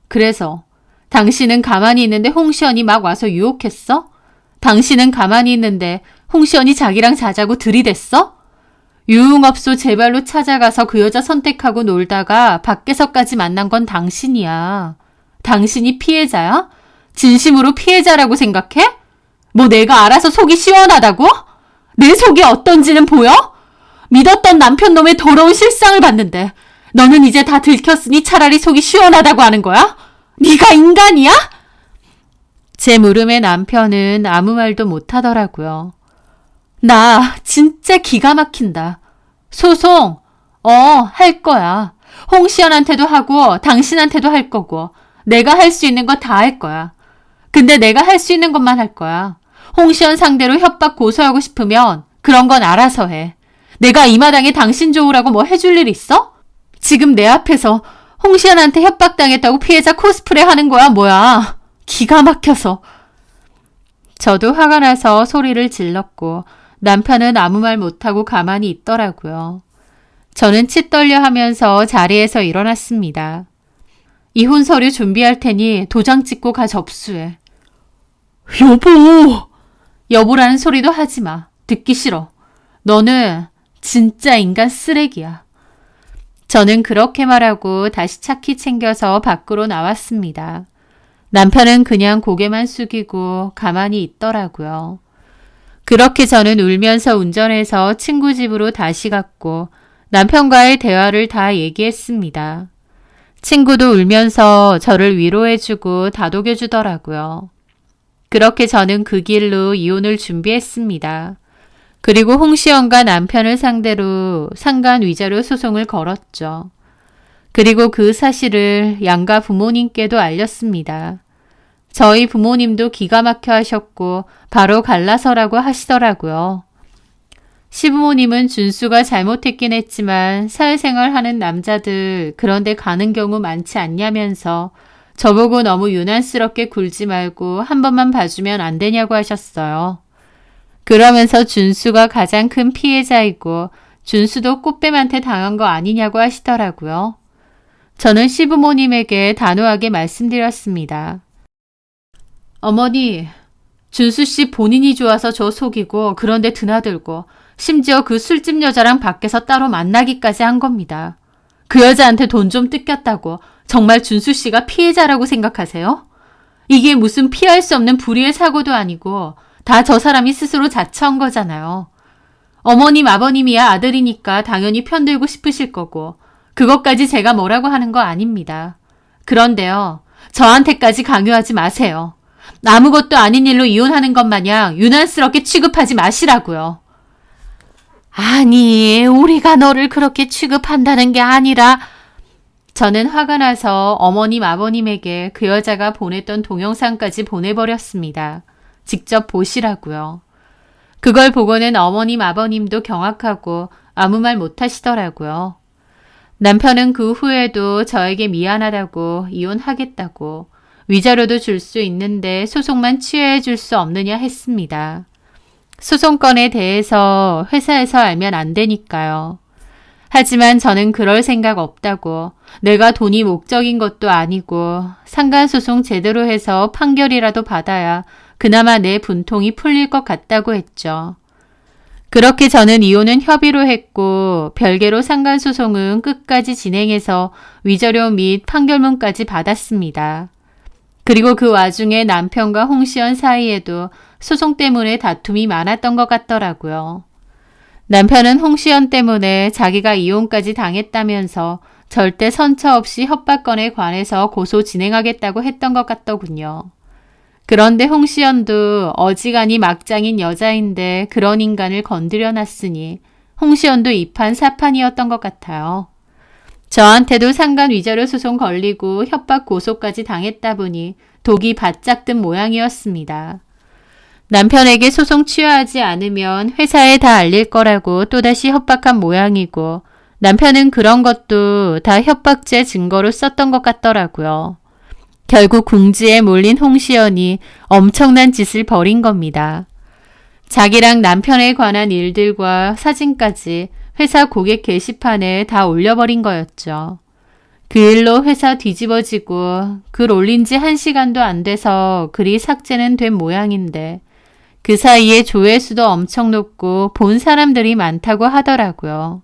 그래서 당신은 가만히 있는데 홍시연이 막 와서 유혹했어? 당신은 가만히 있는데 홍시연이 자기랑 자자고 들이댔어? 유흥업소 제 발로 찾아가서 그 여자 선택하고 놀다가 밖에서까지 만난 건 당신이야. 당신이 피해자야? 진심으로 피해자라고 생각해? 뭐 내가 알아서 속이 시원하다고? 내 속이 어떤지는 보여? 믿었던 남편 놈의 더러운 실상을 봤는데 너는 이제 다 들켰으니 차라리 속이 시원하다고 하는 거야? 네가 인간이야? 제 물음에 남편은 아무 말도 못하더라고요. 나 진짜 기가 막힌다. 소송, 할 거야. 홍시연한테도 하고 당신한테도 할 거고 내가 할 수 있는 거 다 할 거야. 근데 내가 할 수 있는 것만 할 거야. 홍시연 상대로 협박 고소하고 싶으면 그런 건 알아서 해. 내가 이 마당에 당신 좋으라고 뭐 해줄 일 있어? 지금 내 앞에서 홍시연한테 협박당했다고 피해자 코스프레 하는 거야 뭐야. 기가 막혀서. 저도 화가 나서 소리를 질렀고 남편은 아무 말 못하고 가만히 있더라고요. 저는 치떨려 하면서 자리에서 일어났습니다. 이혼 서류 준비할 테니 도장 찍고 가 접수해. 여보! 여보라는 소리도 하지 마. 듣기 싫어. 너는 진짜 인간 쓰레기야. 저는 그렇게 말하고 다시 차키 챙겨서 밖으로 나왔습니다. 남편은 그냥 고개만 숙이고 가만히 있더라고요. 그렇게 저는 울면서 운전해서 친구 집으로 다시 갔고 남편과의 대화를 다 얘기했습니다. 친구도 울면서 저를 위로해주고 다독여주더라고요. 그렇게 저는 그 길로 이혼을 준비했습니다. 그리고 홍시연과 남편을 상대로 상간 위자료 소송을 걸었죠. 그리고 그 사실을 양가 부모님께도 알렸습니다. 저희 부모님도 기가 막혀 하셨고 바로 갈라서라고 하시더라고요. 시부모님은 준수가 잘못했긴 했지만 사회생활 하는 남자들 그런데 가는 경우 많지 않냐면서 저보고 너무 유난스럽게 굴지 말고 한 번만 봐주면 안 되냐고 하셨어요. 그러면서 준수가 가장 큰 피해자이고 준수도 꽃뱀한테 당한 거 아니냐고 하시더라고요. 저는 시부모님에게 단호하게 말씀드렸습니다. 어머니, 준수 씨 본인이 좋아서 저 속이고 그런데 드나들고 심지어 그 술집 여자랑 밖에서 따로 만나기까지 한 겁니다. 그 여자한테 돈 좀 뜯겼다고 정말 준수 씨가 피해자라고 생각하세요? 이게 무슨 피할 수 없는 불의의 사고도 아니고 다 저 사람이 스스로 자처한 거잖아요. 어머님, 아버님이야 아들이니까 당연히 편들고 싶으실 거고 그것까지 제가 뭐라고 하는 거 아닙니다. 그런데요, 저한테까지 강요하지 마세요. 아무것도 아닌 일로 이혼하는 것 마냥 유난스럽게 취급하지 마시라고요. 아니, 우리가 너를 그렇게 취급한다는 게 아니라 저는 화가 나서 어머님, 아버님에게 그 여자가 보냈던 동영상까지 보내버렸습니다. 직접 보시라고요. 그걸 보고는 어머님, 아버님도 경악하고 아무 말 못하시더라고요. 남편은 그 후에도 저에게 미안하다고 이혼하겠다고 위자료도 줄 수 있는데 소송만 취하해 줄 수 없느냐 했습니다. 소송건에 대해서 회사에서 알면 안 되니까요. 하지만 저는 그럴 생각 없다고, 내가 돈이 목적인 것도 아니고 상간소송 제대로 해서 판결이라도 받아야 그나마 내 분통이 풀릴 것 같다고 했죠. 그렇게 저는 이혼은 협의로 했고 별개로 상간소송은 끝까지 진행해서 위자료 및 판결문까지 받았습니다. 그리고 그 와중에 남편과 홍시연 사이에도 소송 때문에 다툼이 많았던 것 같더라고요. 남편은 홍시연 때문에 자기가 이혼까지 당했다면서 절대 선처 없이 협박건에 관해서 고소 진행하겠다고 했던 것 같더군요. 그런데 홍시연도 어지간히 막장인 여자인데 그런 인간을 건드려 놨으니 홍시연도 이판 사판이었던 것 같아요. 저한테도 상간 위자료 소송 걸리고 협박 고소까지 당했다 보니 독이 바짝 든 모양이었습니다. 남편에게 소송 취하하지 않으면 회사에 다 알릴 거라고 또다시 협박한 모양이고 남편은 그런 것도 다 협박죄 증거로 썼던 것 같더라고요. 결국 궁지에 몰린 홍시연이 엄청난 짓을 벌인 겁니다. 자기랑 남편에 관한 일들과 사진까지 회사 고객 게시판에 다 올려버린 거였죠. 그 일로 회사 뒤집어지고 글 올린 지 1시간도 안 돼서 글이 삭제는 된 모양인데 그 사이에 조회수도 엄청 높고 본 사람들이 많다고 하더라고요.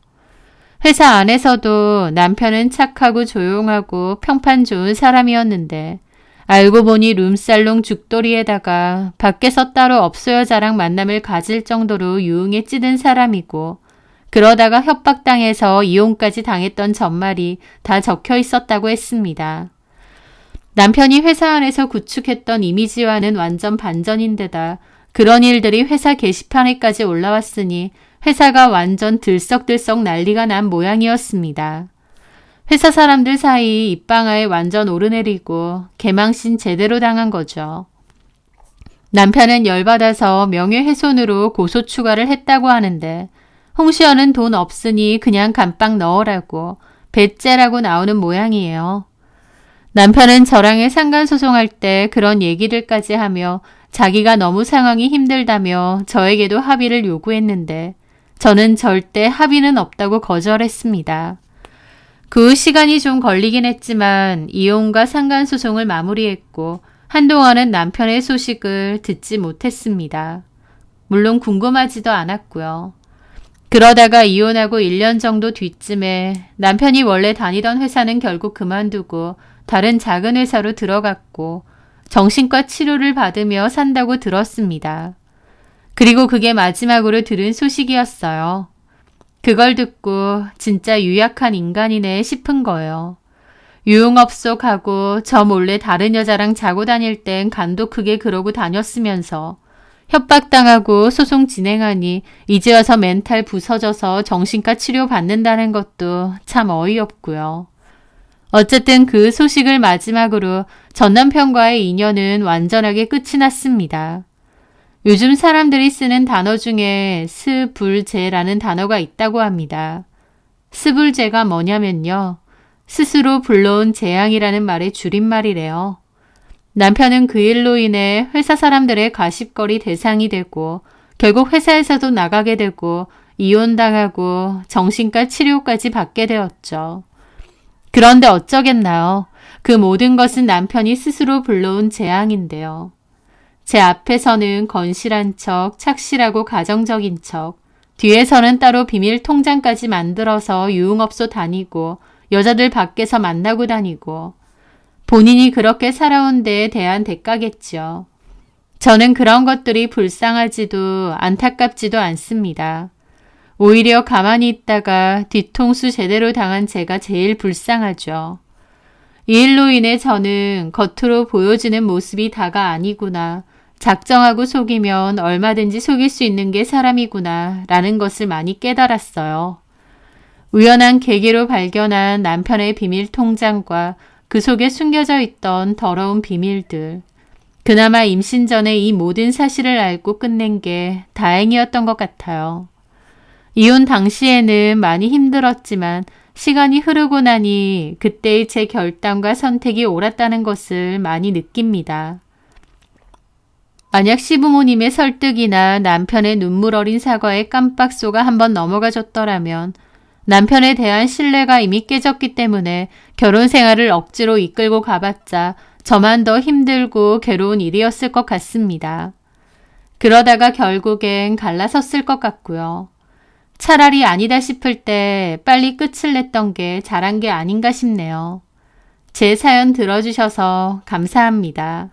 회사 안에서도 남편은 착하고 조용하고 평판 좋은 사람이었는데 알고 보니 룸살롱 죽돌이에다가 밖에서 따로 업소여자랑 만남을 가질 정도로 유흥에 찌든 사람이고 그러다가 협박당해서 이혼까지 당했던 전말이 다 적혀 있었다고 했습니다. 남편이 회사 안에서 구축했던 이미지와는 완전 반전인데다 그런 일들이 회사 게시판에까지 올라왔으니 회사가 완전 들썩들썩 난리가 난 모양이었습니다. 회사 사람들 사이 입방아에 완전 오르내리고 개망신 제대로 당한 거죠. 남편은 열받아서 명예훼손으로 고소 추가를 했다고 하는데 홍시연은 돈 없으니 그냥 감방 넣으라고 배째라고 나오는 모양이에요. 남편은 저랑의 상간소송할 때 그런 얘기들까지 하며 자기가 너무 상황이 힘들다며 저에게도 합의를 요구했는데 저는 절대 합의는 없다고 거절했습니다. 그 후 시간이 좀 걸리긴 했지만 이혼과 상간소송을 마무리했고 한동안은 남편의 소식을 듣지 못했습니다. 물론 궁금하지도 않았고요. 그러다가 이혼하고 1년 정도 뒤쯤에 남편이 원래 다니던 회사는 결국 그만두고 다른 작은 회사로 들어갔고 정신과 치료를 받으며 산다고 들었습니다. 그리고 그게 마지막으로 들은 소식이었어요. 그걸 듣고 진짜 유약한 인간이네 싶은 거예요. 유흥업소 가고 저 몰래 다른 여자랑 자고 다닐 땐 간도 크게 그러고 다녔으면서 협박당하고 소송 진행하니 이제 와서 멘탈 부서져서 정신과 치료 받는다는 것도 참 어이없고요. 어쨌든 그 소식을 마지막으로 전 남편과의 인연은 완전하게 끝이 났습니다. 요즘 사람들이 쓰는 단어 중에 스불제라는 단어가 있다고 합니다. 스불제가 뭐냐면요. 스스로 불러온 재앙이라는 말의 줄임말이래요. 남편은 그 일로 인해 회사 사람들의 가십거리 대상이 되고 결국 회사에서도 나가게 되고 이혼당하고 정신과 치료까지 받게 되었죠. 그런데 어쩌겠나요? 그 모든 것은 남편이 스스로 불러온 재앙인데요. 제 앞에서는 건실한 척, 착실하고 가정적인 척, 뒤에서는 따로 비밀 통장까지 만들어서 유흥업소 다니고 여자들 밖에서 만나고 다니고 본인이 그렇게 살아온 데에 대한 대가겠죠. 저는 그런 것들이 불쌍하지도 안타깝지도 않습니다. 오히려 가만히 있다가 뒤통수 제대로 당한 제가 제일 불쌍하죠. 이 일로 인해 저는 겉으로 보여지는 모습이 다가 아니구나. 작정하고 속이면 얼마든지 속일 수 있는 게 사람이구나 라는 것을 많이 깨달았어요. 우연한 계기로 발견한 남편의 비밀 통장과 그 속에 숨겨져 있던 더러운 비밀들. 그나마 임신 전에 이 모든 사실을 알고 끝낸 게 다행이었던 것 같아요. 이혼 당시에는 많이 힘들었지만 시간이 흐르고 나니 그때의 제 결단과 선택이 옳았다는 것을 많이 느낍니다. 만약 시부모님의 설득이나 남편의 눈물 어린 사과에 깜빡 속아 한번 넘어가 줬더라면 남편에 대한 신뢰가 이미 깨졌기 때문에 결혼 생활을 억지로 이끌고 가봤자 저만 더 힘들고 괴로운 일이었을 것 같습니다. 그러다가 결국엔 갈라섰을 것 같고요. 차라리 아니다 싶을 때 빨리 끝을 냈던 게 잘한 게 아닌가 싶네요. 제 사연 들어주셔서 감사합니다.